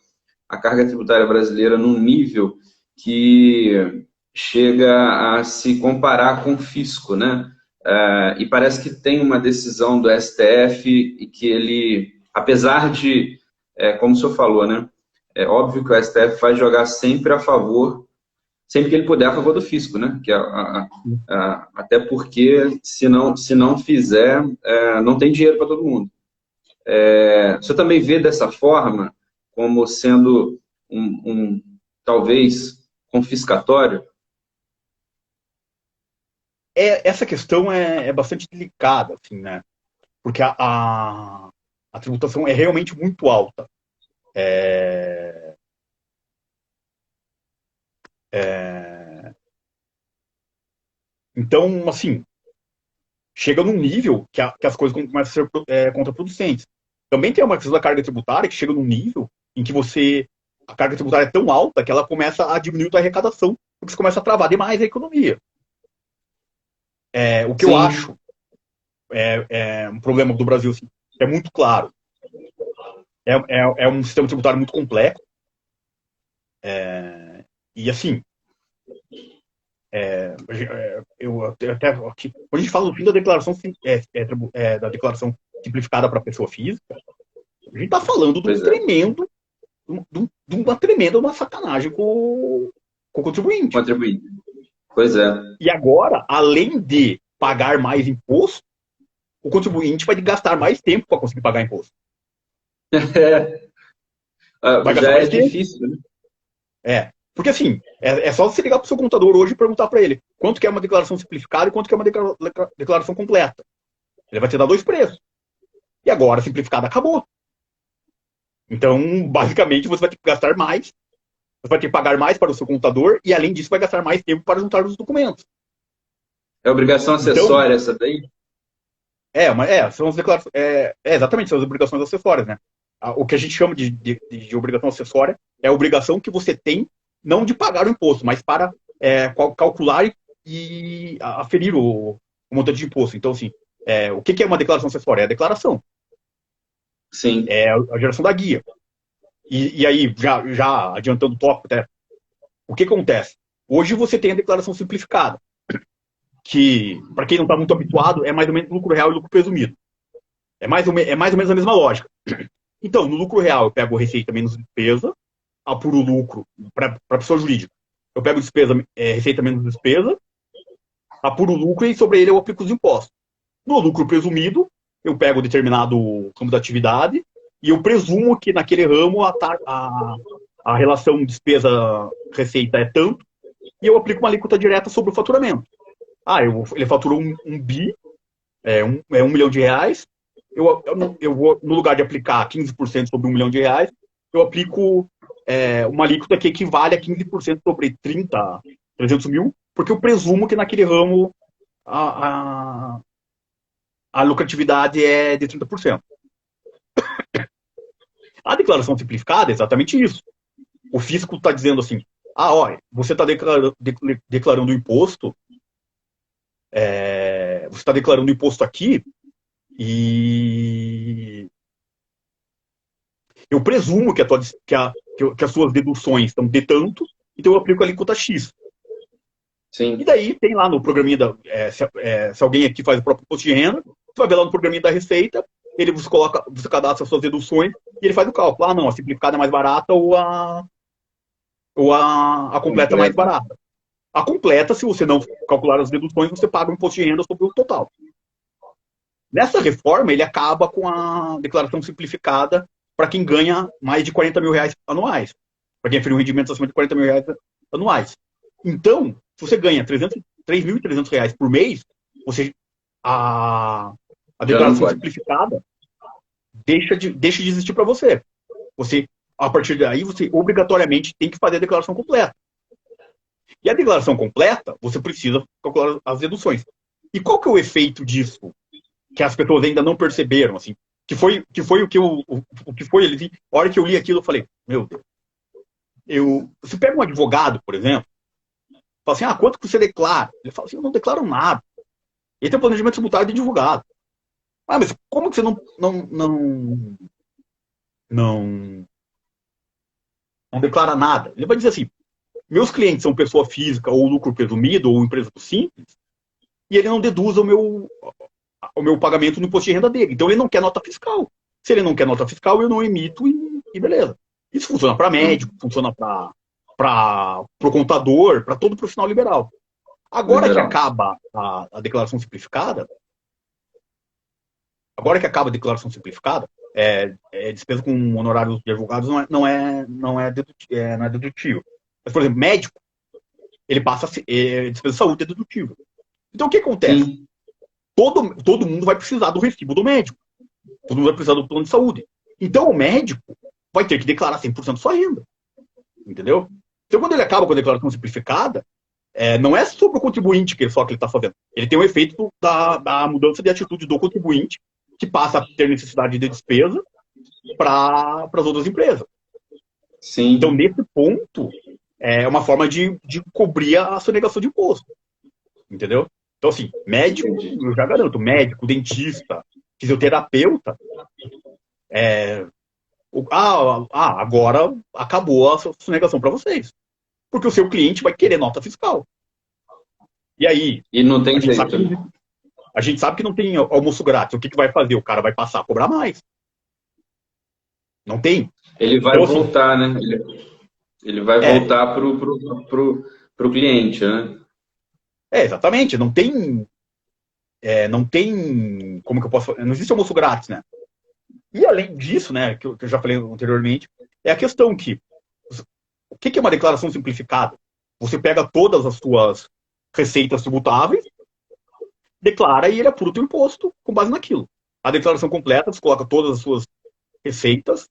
a carga tributária brasileira num nível que chega a se comparar com o fisco, né? E parece que tem uma decisão do STF e que ele, apesar de, como o senhor falou, né? É óbvio que o STF vai jogar sempre a favor, sempre que ele puder, a favor do fisco, né? Que até porque, se não fizer, não tem dinheiro para todo mundo. O senhor também vê dessa forma, como sendo talvez, confiscatório? Essa questão é bastante delicada, assim, né? Porque a tributação é realmente muito alta. Então, assim, chega num nível que as coisas começam a ser contraproducentes. Também tem uma questão da carga tributária que chega num nível em que a carga tributária é tão alta que ela começa a diminuir a arrecadação, porque você começa a travar demais a economia. O que eu acho um problema do Brasil, assim, é muito claro. É um sistema tributário muito complexo. E, assim, eu até aqui, quando a gente fala do fim da declaração, da declaração simplificada para a pessoa física, a gente está falando de uma tremenda sacanagem com o contribuinte. Pois é. E agora, além de pagar mais imposto, o contribuinte vai gastar mais tempo para conseguir pagar imposto. Já é difícil, né? Porque assim, é só você ligar para o seu contador hoje e perguntar para ele quanto que é uma declaração simplificada e quanto que é uma declaração completa. Ele vai te dar 2 preços. E agora a simplificada acabou. Então, basicamente, você vai ter que gastar mais, você vai ter que pagar mais para o seu contador e, além disso, vai gastar mais tempo para juntar os documentos. É obrigação acessória essa daí? São as declarações. Exatamente, são as obrigações acessórias, né? O que a gente chama de obrigação acessória é a obrigação que você tem, não de pagar o imposto, mas para calcular e aferir o montante de imposto. Então, assim, o que é uma declaração acessória? É a declaração. Sim. É a geração da guia. E aí, já adiantando o tópico, o que acontece? Hoje você tem a declaração simplificada, que, para quem não está muito habituado, é mais ou menos lucro real e lucro presumido. É mais ou menos a mesma lógica. Então, no lucro real, eu pego receita menos despesa, apuro o lucro para pessoa jurídica. Eu pego receita menos despesa, apuro o lucro e sobre ele eu aplico os impostos. No lucro presumido, eu pego determinado ramo da atividade e eu presumo que naquele ramo a relação despesa-receita é tanto e eu aplico uma alíquota direta sobre o faturamento. Ele faturou um bi, R$1 milhão. Eu vou, no lugar de aplicar 15% sobre R$1 milhão, eu aplico uma alíquota que equivale a 15% sobre 300 mil, porque eu presumo que naquele ramo a lucratividade é de 30%. A declaração simplificada é exatamente isso. O fisco está dizendo assim, olha, você está declarando o imposto, você está declarando o imposto aqui, e eu presumo que as suas deduções estão de tanto, então eu aplico a alíquota X. Sim. E daí tem lá no programinha, se alguém aqui faz o próprio imposto de renda, você vai ver lá no programinha da Receita, você cadastra as suas deduções e ele faz o cálculo. Não, a simplificada é mais barata ou a completa é mais barata. A completa, se você não calcular as deduções, você paga o imposto de renda sobre o total. Nessa reforma, ele acaba com a declaração simplificada para quem ganha mais de 40 mil reais anuais. Para quem tem um rendimento acima de 40 mil reais anuais. Então, se você ganha 3.300 reais por mês, a declaração simplificada deixa de existir para você. A partir daí, você obrigatoriamente tem que fazer a declaração completa. E a declaração completa, você precisa calcular as deduções. E qual que é o efeito disso? Que as pessoas ainda não perceberam, assim, que foi o que foi ele. A hora que eu li aquilo, eu falei, meu Deus. Você pega um advogado, por exemplo, fala assim, quanto que você declara? Ele fala assim, eu não declaro nada. Ele tem planejamento tributário de advogado. Mas como que você não declara nada? Ele vai dizer assim, meus clientes são pessoa física, ou lucro presumido, ou empresa simples, e ele não deduz o meu pagamento no imposto de renda dele. Então ele não quer nota fiscal. Se ele não quer nota fiscal, eu não emito e beleza. Isso funciona para médico, funciona para o contador, para todo profissional liberal. Agora que acaba a declaração simplificada, despesa com honorários de advogados não é dedutivo. Mas, por exemplo, médico, ele passa despesa de saúde é dedutivo. Então o que acontece? Sim. Todo mundo vai precisar do recibo do médico. Todo mundo vai precisar do plano de saúde. Então o médico vai ter que declarar 100% de sua renda. Entendeu? Então quando ele acaba com a declaração simplificada, não é sobre o contribuinte que ele está fazendo. Ele tem um efeito da mudança de atitude do contribuinte, que passa a ter necessidade de despesa para as outras empresas. Sim. Então, nesse ponto, é uma forma de cobrir a sonegação de imposto. Entendeu? Então, assim, médico, eu já garanto, médico, dentista, fisioterapeuta, agora acabou a sonegação para vocês. Porque o seu cliente vai querer nota fiscal. E aí? E não tem jeito. A gente sabe que não tem almoço grátis. O que vai fazer? O cara vai passar a cobrar mais. Não tem. Ele vai voltar, né? Ele vai voltar pro cliente, né? Exatamente. Não tem... Como que eu posso falar? Não existe almoço grátis, né? E além disso, né, que eu já falei anteriormente, é a questão que... O que é uma declaração simplificada? Você pega todas as suas receitas tributáveis, declara e ele apura o teu imposto com base naquilo. A declaração completa, você coloca todas as suas receitas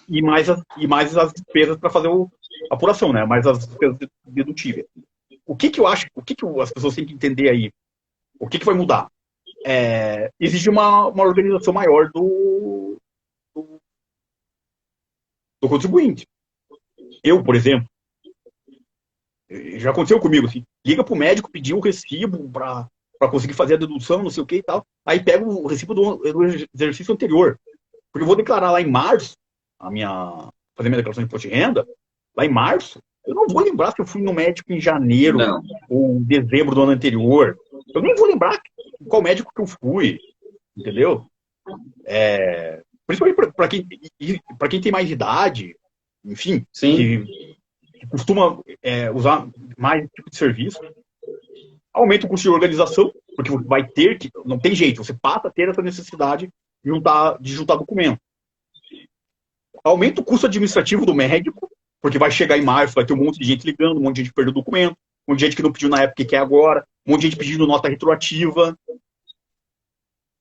e mais as despesas para fazer a apuração, né? Mais as despesas dedutíveis. O que eu acho, as pessoas têm que entender aí? O que vai mudar? Exige uma organização maior do contribuinte. Eu, por exemplo, já aconteceu comigo, assim, liga pro médico, pedir o recibo para conseguir fazer a dedução, não sei o que e tal. Aí pega o recibo do exercício anterior. Porque eu vou declarar lá em março, fazer minha declaração de imposto de renda, lá em março, eu não vou lembrar se eu fui no médico em janeiro ou dezembro do ano anterior. Eu nem vou lembrar qual médico que eu fui, entendeu? Principalmente para quem tem mais idade, enfim, que costuma usar mais tipo de serviço, aumenta o custo de organização, porque você vai ter que, não tem jeito, você passa a ter essa necessidade de juntar documento. Aumenta o custo administrativo do médico, porque vai chegar em março, vai ter um monte de gente ligando, um monte de gente que perdeu documento, um monte de gente que não pediu na época e quer agora, um monte de gente pedindo nota retroativa.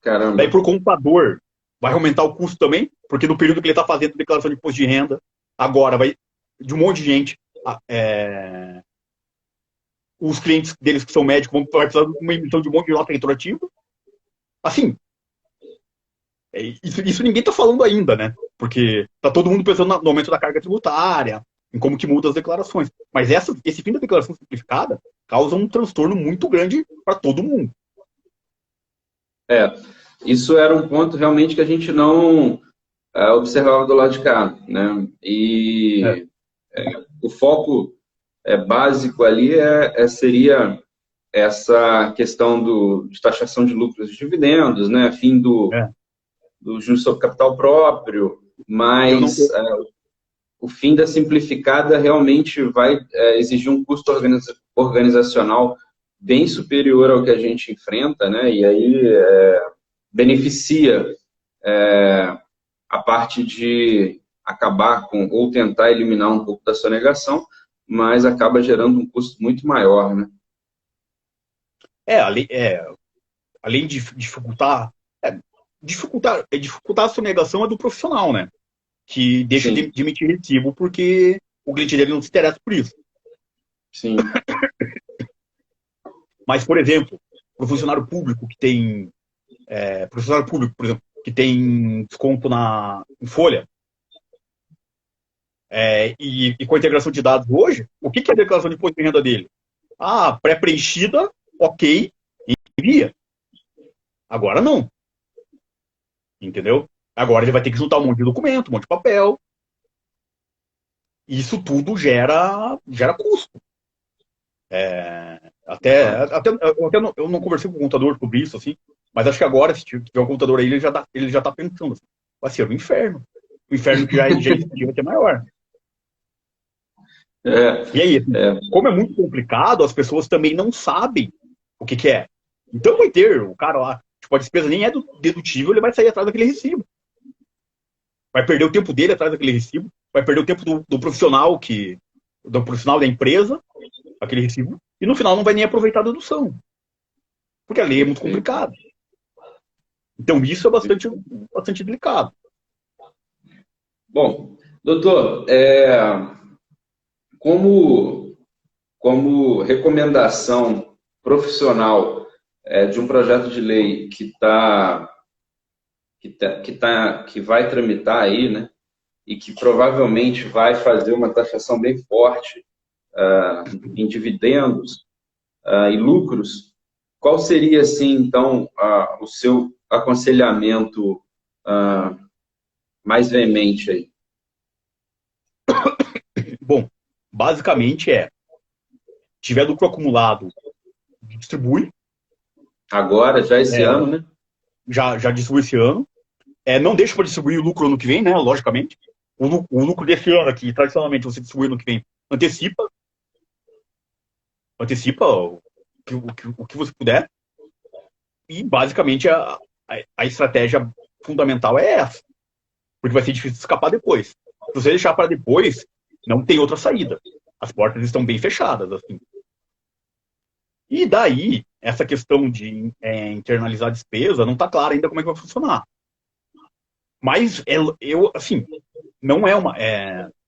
Caramba. Daí pro contador, vai aumentar o custo também, porque no período que ele está fazendo a declaração de imposto de renda, agora vai de um monte de gente, os clientes deles que são médicos vão precisar de uma emissão de um monte de nota retroativa. Assim, isso ninguém está falando ainda, né? Porque tá todo mundo pensando no aumento da carga tributária, em como que muda as declarações. Mas esse fim da declaração simplificada causa um transtorno muito grande para todo mundo. Isso era um ponto realmente que a gente não observava do lado de cá, né? E o foco básico ali seria essa questão de taxação de lucros e dividendos, né? Fim do juros sobre capital próprio, mas o fim da simplificada realmente vai exigir um custo organizacional bem superior ao que a gente enfrenta, né? E aí beneficia a parte de acabar com, ou tentar eliminar um pouco da sonegação, mas acaba gerando um custo muito maior, né? Além de dificultar a sonegação é do profissional, né? Que deixa de emitir recibo porque o cliente dele não se interessa por isso. Sim. Mas, por exemplo, o funcionário público que tem profissional público, por exemplo, que tem desconto em folha, e com a integração de dados hoje, o que é a declaração de imposto de renda dele? Pré-preenchida, ok, envia. Agora não. Entendeu? Agora ele vai ter que juntar um monte de documento, um monte de papel. Isso tudo gera custo. Eu não conversei com o contador sobre isso, assim, mas acho que agora, se tiver um contador aí, ele já tá pensando assim, vai ser o inferno. O inferno que já existia vai ser maior. E aí, como é muito complicado, as pessoas também não sabem o que é. Então vai ter o cara lá, tipo, a despesa nem é dedutível, ele vai sair atrás daquele recibo. Vai perder o tempo dele atrás daquele recibo, vai perder o tempo do profissional da empresa, aquele recibo, e no final não vai nem aproveitar a dedução. Porque a lei é muito complicada. Então isso é bastante delicado. Bom, doutor, como recomendação profissional de um projeto de lei que vai tramitar aí, né, e que provavelmente vai fazer uma taxação bem forte em dividendos e lucros, qual seria, assim, então, o seu aconselhamento mais veemente aí? Bom, basicamente tiver lucro acumulado, distribui. Agora, já esse ano, né? Já distribui esse ano. Não deixa para distribuir o lucro ano que vem, né? Logicamente. O lucro desse ano aqui, tradicionalmente, você distribui ano que vem, antecipa o que você puder. E, basicamente, a estratégia fundamental é essa. Porque vai ser difícil escapar depois. Se você deixar para depois, não tem outra saída. As portas estão bem fechadas, assim. E daí, essa questão de internalizar a despesa, não está clara ainda como é que vai funcionar. Mas, assim, não é uma...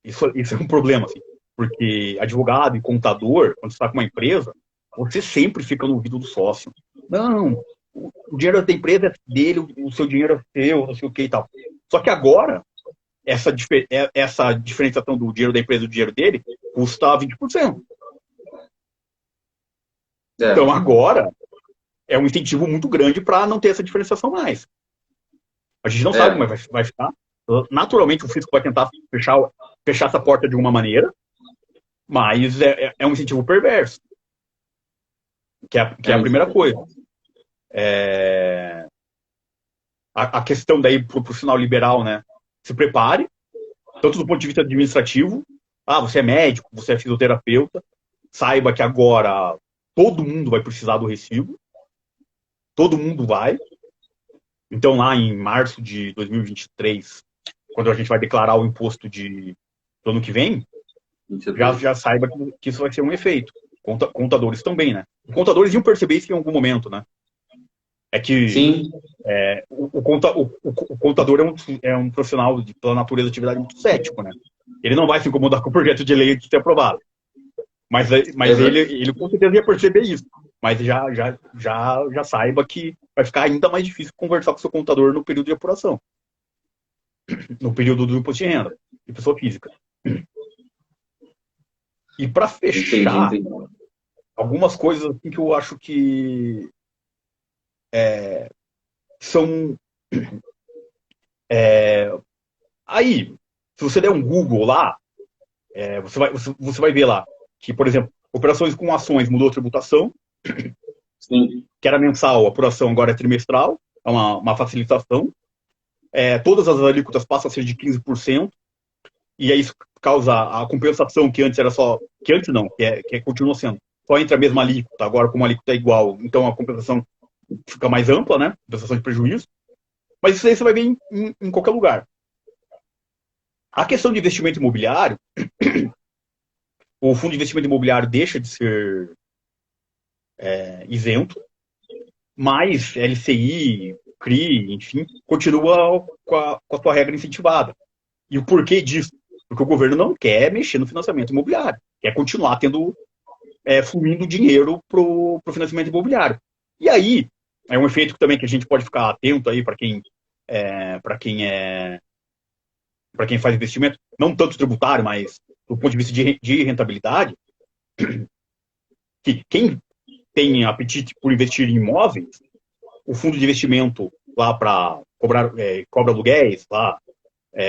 Isso é um problema, assim. Porque advogado e contador, quando você está com uma empresa, você sempre fica no ouvido do sócio. Não, o dinheiro da empresa é dele, o seu dinheiro é seu, não sei o que e tal. Só que agora, essa diferenciação do dinheiro da empresa e do dinheiro dele custa 20%. Então, agora, é um incentivo muito grande para não ter essa diferenciação mais. A gente não sabe como vai ficar. Naturalmente, o fisco vai tentar fechar essa porta de alguma maneira, mas é um incentivo perverso. Que é a primeira coisa. A questão daí para o profissional liberal, né? Se prepare, tanto do ponto de vista administrativo. Você é médico, você é fisioterapeuta, saiba que agora todo mundo vai precisar do recibo. Todo mundo vai. Então, lá em março de 2023, quando a gente vai declarar o imposto do ano que vem, já saiba que isso vai ser um efeito. Contadores também, né? Os contadores iam perceber isso em algum momento, né? Sim. O contador é um profissional, pela natureza da atividade, muito cético, né? Ele não vai se incomodar com o projeto de lei de ser aprovado. Mas ele com certeza ia perceber isso. Mas já saiba que vai ficar ainda mais difícil conversar com o seu contador no período de apuração. No período do imposto de renda, de pessoa física. E para fechar, Entendi. algumas coisas assim, que eu acho que são... Aí, se você der um Google lá, você vai ver lá que, por exemplo, operações com ações mudou a tributação, Sim. que era mensal, a apuração agora é trimestral, é uma facilitação. Todas as alíquotas passam a ser de 15%, e aí isso causa a compensação que antes era só... Que antes não, que continua sendo. Só entre a mesma alíquota, agora como a alíquota é igual, então a compensação fica mais ampla, né? Compensação de prejuízo. Mas isso aí você vai ver em qualquer lugar. A questão de investimento imobiliário, o fundo de investimento imobiliário deixa de ser isento, mas LCI, CRI, enfim, continua com a sua regra incentivada. E o porquê disso? Porque o governo não quer mexer no financiamento imobiliário, quer continuar fluindo dinheiro para o financiamento imobiliário. E aí, é um efeito também que a gente pode ficar atento aí para quem faz investimento, não tanto tributário, mas do ponto de vista de rentabilidade, que quem tem apetite por investir em imóveis, o fundo de investimento lá para cobra aluguéis, lá,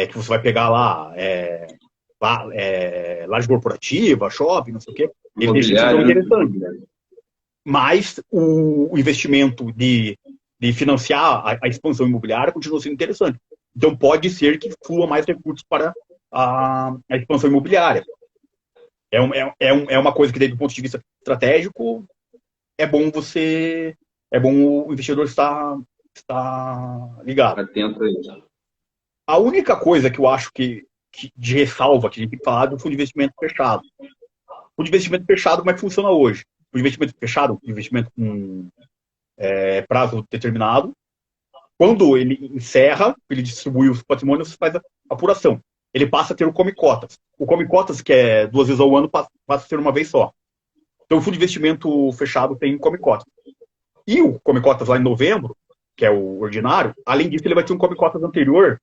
que você vai pegar lá, laje corporativa, shopping, não sei o quê, ele deixa de ser tão interessante. Mas o investimento de financiar a expansão imobiliária continua sendo interessante. Então pode ser que flua mais recursos para a expansão imobiliária. É uma coisa que, do ponto de vista estratégico, é bom o investidor estar ligado. Atento a isso. A única coisa que eu acho que de ressalva que a gente tem que falar é do fundo de investimento fechado. O fundo de investimento fechado, como é que funciona hoje? O investimento fechado, o investimento com prazo determinado, quando ele encerra, ele distribui os patrimônios, você faz a apuração. Ele passa a ter o come-cotas. O come-cotas, que é 2 vezes ao ano, passa a ser uma vez só. Então, o fundo de investimento fechado tem come-cotas. E o come-cotas lá em novembro, que é o ordinário, além disso, ele vai ter um come-cotas anterior,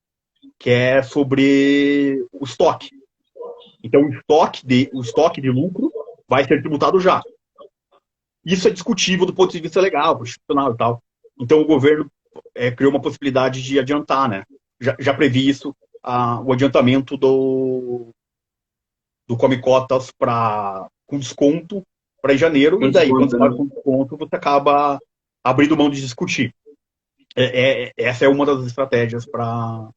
que é sobre o estoque. Então, o estoque de lucro vai ser tributado já. Isso é discutível do ponto de vista legal, constitucional e tal. Então, o governo criou uma possibilidade de adiantar, né? Já previ isso, o adiantamento do come-cotas com desconto para em janeiro, e daí, quando você paga com desconto, você acaba abrindo mão de discutir. Essa é uma das estratégias para...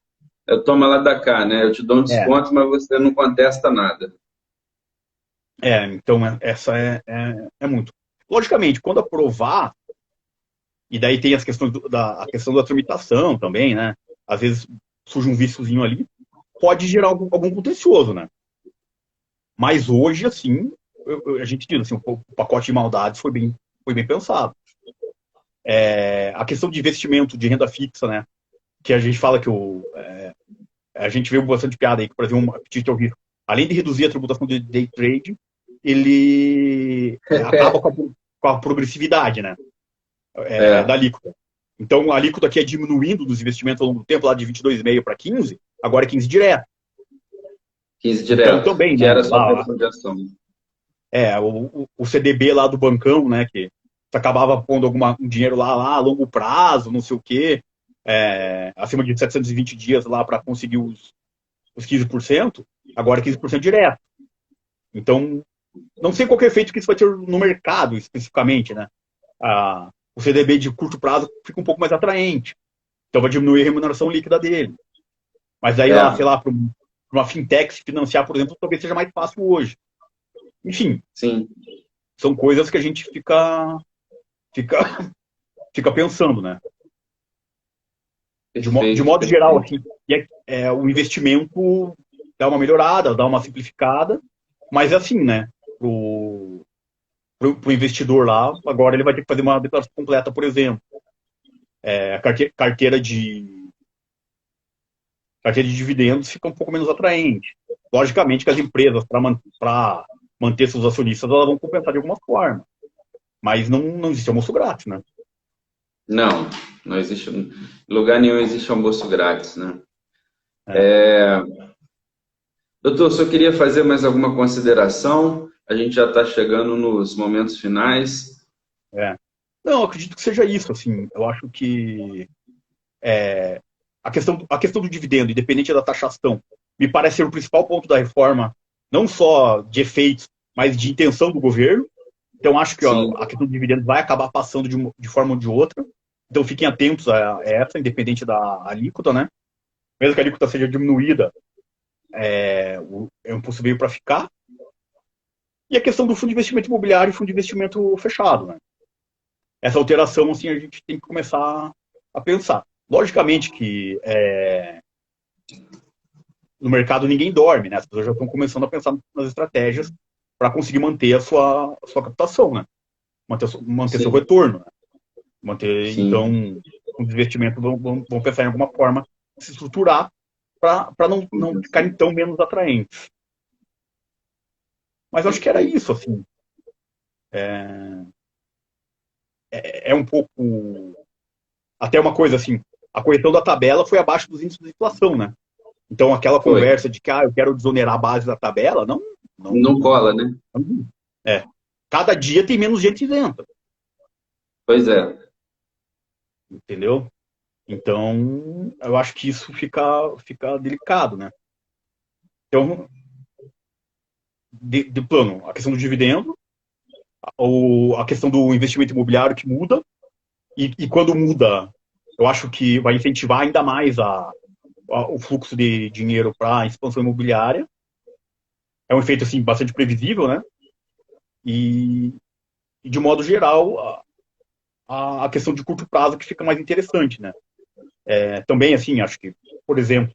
Eu tomo lá da cá, né? Eu te dou um desconto, mas você não contesta nada. Então, essa é muito. Logicamente, quando aprovar, e daí tem a questão da tramitação também, né? Às vezes surge um viciozinho ali, pode gerar algum contencioso, né? Mas hoje, assim, a gente diz assim, o pacote de maldades foi bem pensado. A questão de investimento de renda fixa, né? Que a gente fala que a gente vê bastante piada aí, que, por exemplo, um apetite ao risco, além de reduzir a tributação de day trade, ele acaba com a progressividade, né? Da alíquota. Então, a alíquota aqui é diminuindo dos investimentos ao longo do tempo, lá de 22,5 para 15, agora é 15 direto. 15 direto, então, também, que né, era só a de ação. O CDB lá do bancão, né, que você acabava pondo um dinheiro lá a longo prazo, não sei o quê, acima de 720 dias lá para conseguir os 15%, agora é 15% direto. Então, não sei qual que é o efeito que isso vai ter no mercado, especificamente, né? O CDB de curto prazo fica um pouco mais atraente. Então, vai diminuir a remuneração líquida dele. Mas aí, sei lá, para uma fintech se financiar, por exemplo, talvez seja mais fácil hoje. Enfim, sim, são coisas que a gente fica pensando, né? De modo geral, assim, o investimento dá uma melhorada, dá uma simplificada, mas é assim, né? Pro investidor lá, agora ele vai ter que fazer uma declaração completa, por exemplo. a carteira de dividendos fica um pouco menos atraente. Logicamente que as empresas, para manter seus acionistas, elas vão compensar de alguma forma. Mas não existe almoço grátis, né? Não, não existe, em lugar nenhum existe almoço grátis, né? É, Doutor, só queria fazer mais alguma consideração. A gente já está chegando nos momentos finais. é. Não, eu acredito que seja isso, assim. Eu acho que a questão do dividendo, independente da taxação, me parece ser o principal ponto da reforma, não só de efeitos, mas de intenção do governo. Então, acho que Sim, a questão do dividendo vai acabar passando de forma ou de outra. Então, fiquem atentos a essa, independente da alíquota, né? Mesmo que a alíquota seja diminuída, é um imposto veio para ficar. E a questão do fundo de investimento imobiliário e fundo de investimento fechado, né? Essa alteração, assim, a gente tem que começar a pensar. Logicamente que no mercado ninguém dorme, né? As pessoas já estão começando a pensar nas estratégias para conseguir manter a sua captação, né? Manter seu sim, retorno, né? Manter, sim. então, os investimentos vão pensar em alguma forma de se estruturar para não ficarem tão menos atraentes. Mas eu acho que era Perfeito. isso, assim. É um pouco. Até uma coisa assim, a correção da tabela foi abaixo dos índices de inflação, né? Então, aquela Foi. conversa de que eu quero desonerar a base da tabela, não, não, Não cola, né? não. É. Cada dia tem menos gente dentro, Pois é. entendeu? Então, eu acho que isso fica delicado, né? Então, de plano, a questão do dividendo, ou a questão do investimento imobiliário que muda, e quando muda, eu acho que vai incentivar ainda mais o fluxo de dinheiro para a expansão imobiliária. É um efeito assim bastante previsível, né? E, de modo geral, a questão de curto prazo que fica mais interessante, né? Também, assim, acho que, por exemplo,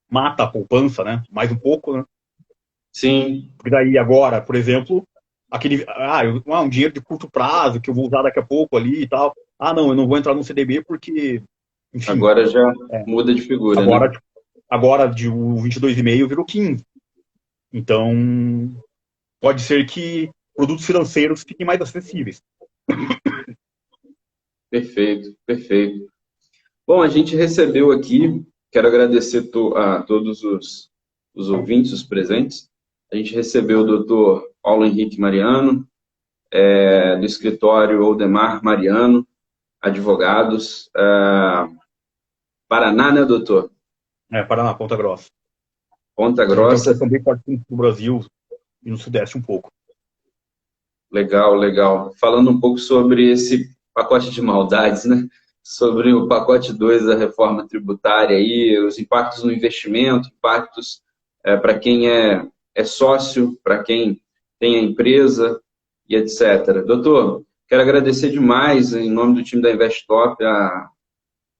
mata a poupança, né? Mais um pouco, né? Sim, Porque daí agora, por exemplo, um dinheiro de curto prazo que eu vou usar daqui a pouco ali e tal. Ah, não, eu não vou entrar no CDB porque, enfim, agora já muda de figura, né? agora, agora de o 22,5 virou 15. Então, pode ser que produtos financeiros fiquem mais acessíveis. Perfeito, perfeito. Bom, a gente recebeu aqui, quero agradecer a todos os ouvintes, os presentes. A gente recebeu o doutor Paulo Henrique Mariano, do escritório Oldemar Mariano, advogados, Paraná, né, doutor? Paraná, Ponta Grossa. Ponta A gente Grossa, atua também forte no Brasil e no Sudeste um pouco. legal, legal. Falando um pouco sobre esse pacote de maldades, né? Sobre o pacote 2 da reforma tributária aí, os impactos no investimento, impactos para quem é sócio, para quem tem a empresa e etc. Doutor, quero agradecer demais em nome do time da Investop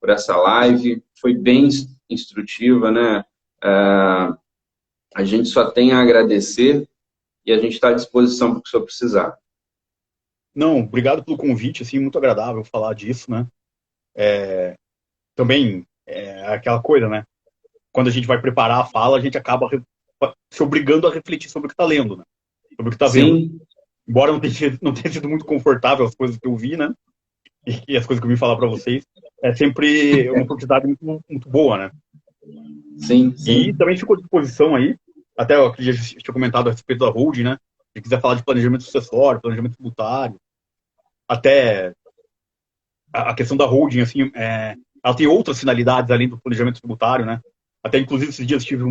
por essa live. Foi bem instrutiva, né? A gente só tem a agradecer e a gente está à disposição para o que o senhor precisar. Não, obrigado pelo convite, assim, muito agradável falar disso, né? Também é aquela coisa, né? Quando a gente vai preparar a fala, a gente acaba se obrigando a refletir sobre o que está lendo, né? Sobre o que está vendo. Sim, Embora não tenha sido muito confortável as coisas que eu vi, né? E as coisas que eu vim falar para vocês, é sempre uma oportunidade muito, muito boa, né? sim, E sim. também ficou à disposição aí, até eu já tinha comentado a respeito da holding, né? Se quiser falar de planejamento sucessório, planejamento tributário, até a questão da holding, assim, ela tem outras finalidades além do planejamento tributário, né? Até, inclusive, esses dias tive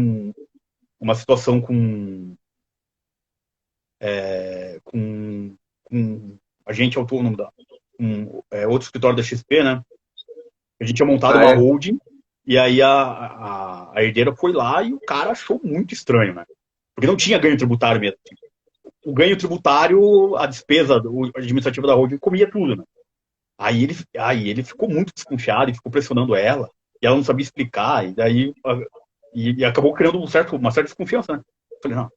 uma situação com agente autônomo outro escritório da XP, né? A gente tinha montado Ah, uma é? holding e aí a herdeira foi lá e o cara achou muito estranho, né? Porque não tinha ganho tributário mesmo. O ganho tributário, a despesa administrativa da holding comia tudo, né? Aí ele ficou muito desconfiado e ficou pressionando ela, e ela não sabia explicar, e daí e acabou criando uma certa desconfiança, né? Eu falei, não,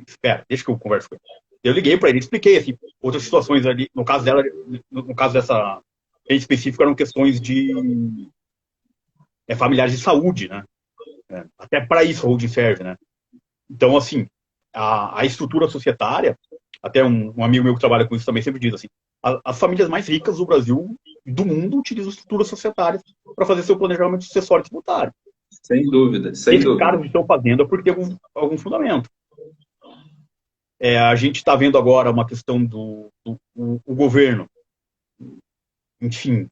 espera, deixa que eu converso com ele. Eu liguei para ele, expliquei assim, outras situações ali, no caso dela, no caso em específico, eram questões de familiares de saúde, né? Até para isso a holding serve, né? Então, assim, a estrutura societária, até um amigo meu que trabalha com isso também sempre diz assim, as famílias mais ricas do Brasil e do mundo utilizam estruturas societárias para fazer seu planejamento sucessório tributário. Sem dúvida, sem Esses dúvida. caras estão fazendo é porque tem algum fundamento. A gente está vendo agora uma questão do o governo, enfim,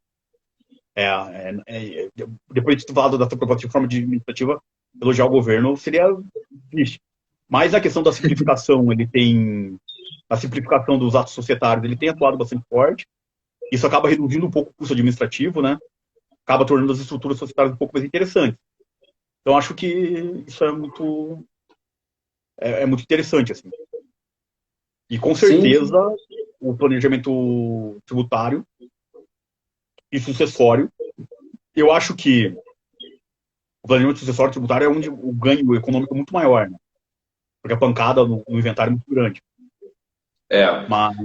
depois de ter falado dessa proposta de forma administrativa, elogiar o governo seria triste. Mas a questão da simplificação, a simplificação dos atos societários, ele tem atuado bastante forte. Isso acaba reduzindo um pouco o custo administrativo, né? Acaba tornando as estruturas societárias um pouco mais interessantes. Então, acho que isso é muito interessante, assim. E, com certeza, sim, o planejamento tributário e sucessório, eu acho que o planejamento sucessório tributário é onde o ganho econômico é muito maior, né? Porque a pancada no inventário é muito grande. Mas...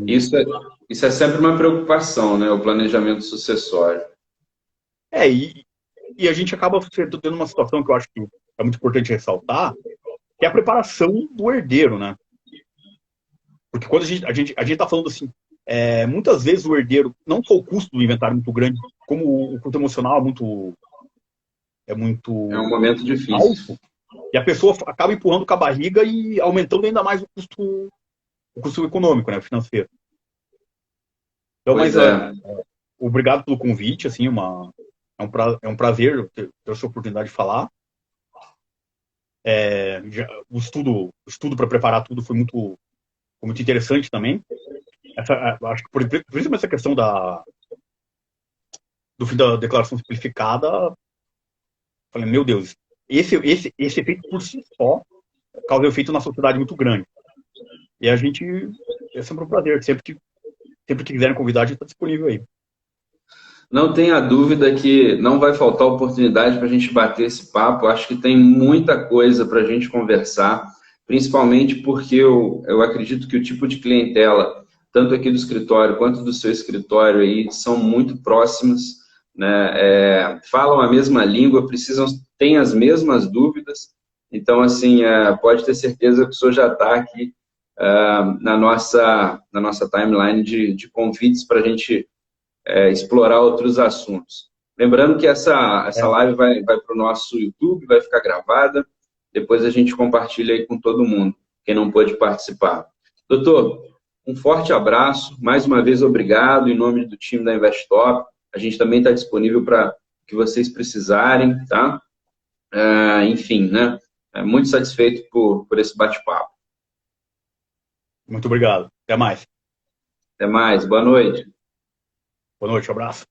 isso é sempre uma preocupação, né? O planejamento sucessório. E a gente acaba tendo uma situação que eu acho que é muito importante ressaltar, que é a preparação do herdeiro, né? Porque quando a gente está falando assim, muitas vezes o herdeiro, não só o custo do inventário é muito grande, como o custo emocional é um momento difícil. Alto, e a pessoa acaba empurrando com a barriga e aumentando ainda mais o custo econômico, né, financeiro. Então, obrigado pelo convite, assim, é um prazer ter essa oportunidade de falar. O estudo para preparar tudo foi muito interessante também. Acho que principalmente essa questão do fim da declaração simplificada, falei, meu Deus, esse efeito por si só causa efeito na sociedade muito grande. E a gente, é sempre um prazer, sempre que quiserem convidar, a gente está disponível aí. Não tenha dúvida que não vai faltar oportunidade para a gente bater esse papo. Acho que tem muita coisa para a gente conversar, principalmente porque eu acredito que o tipo de clientela, tanto aqui do escritório quanto do seu escritório aí, são muito próximas, né? Falam a mesma língua, têm as mesmas dúvidas. Então, assim, pode ter certeza que o senhor já está aqui na nossa timeline de convites para a gente explorar outros assuntos. Lembrando que essa live vai para o nosso YouTube, vai ficar gravada, depois a gente compartilha aí com todo mundo, quem não pôde participar. Doutor, um forte abraço, mais uma vez obrigado em nome do time da Investop. A gente também está disponível para o que vocês precisarem, tá? Enfim, né? Muito satisfeito por esse bate-papo. Muito obrigado. Até mais. Até mais. Boa noite. Boa noite, um abraço.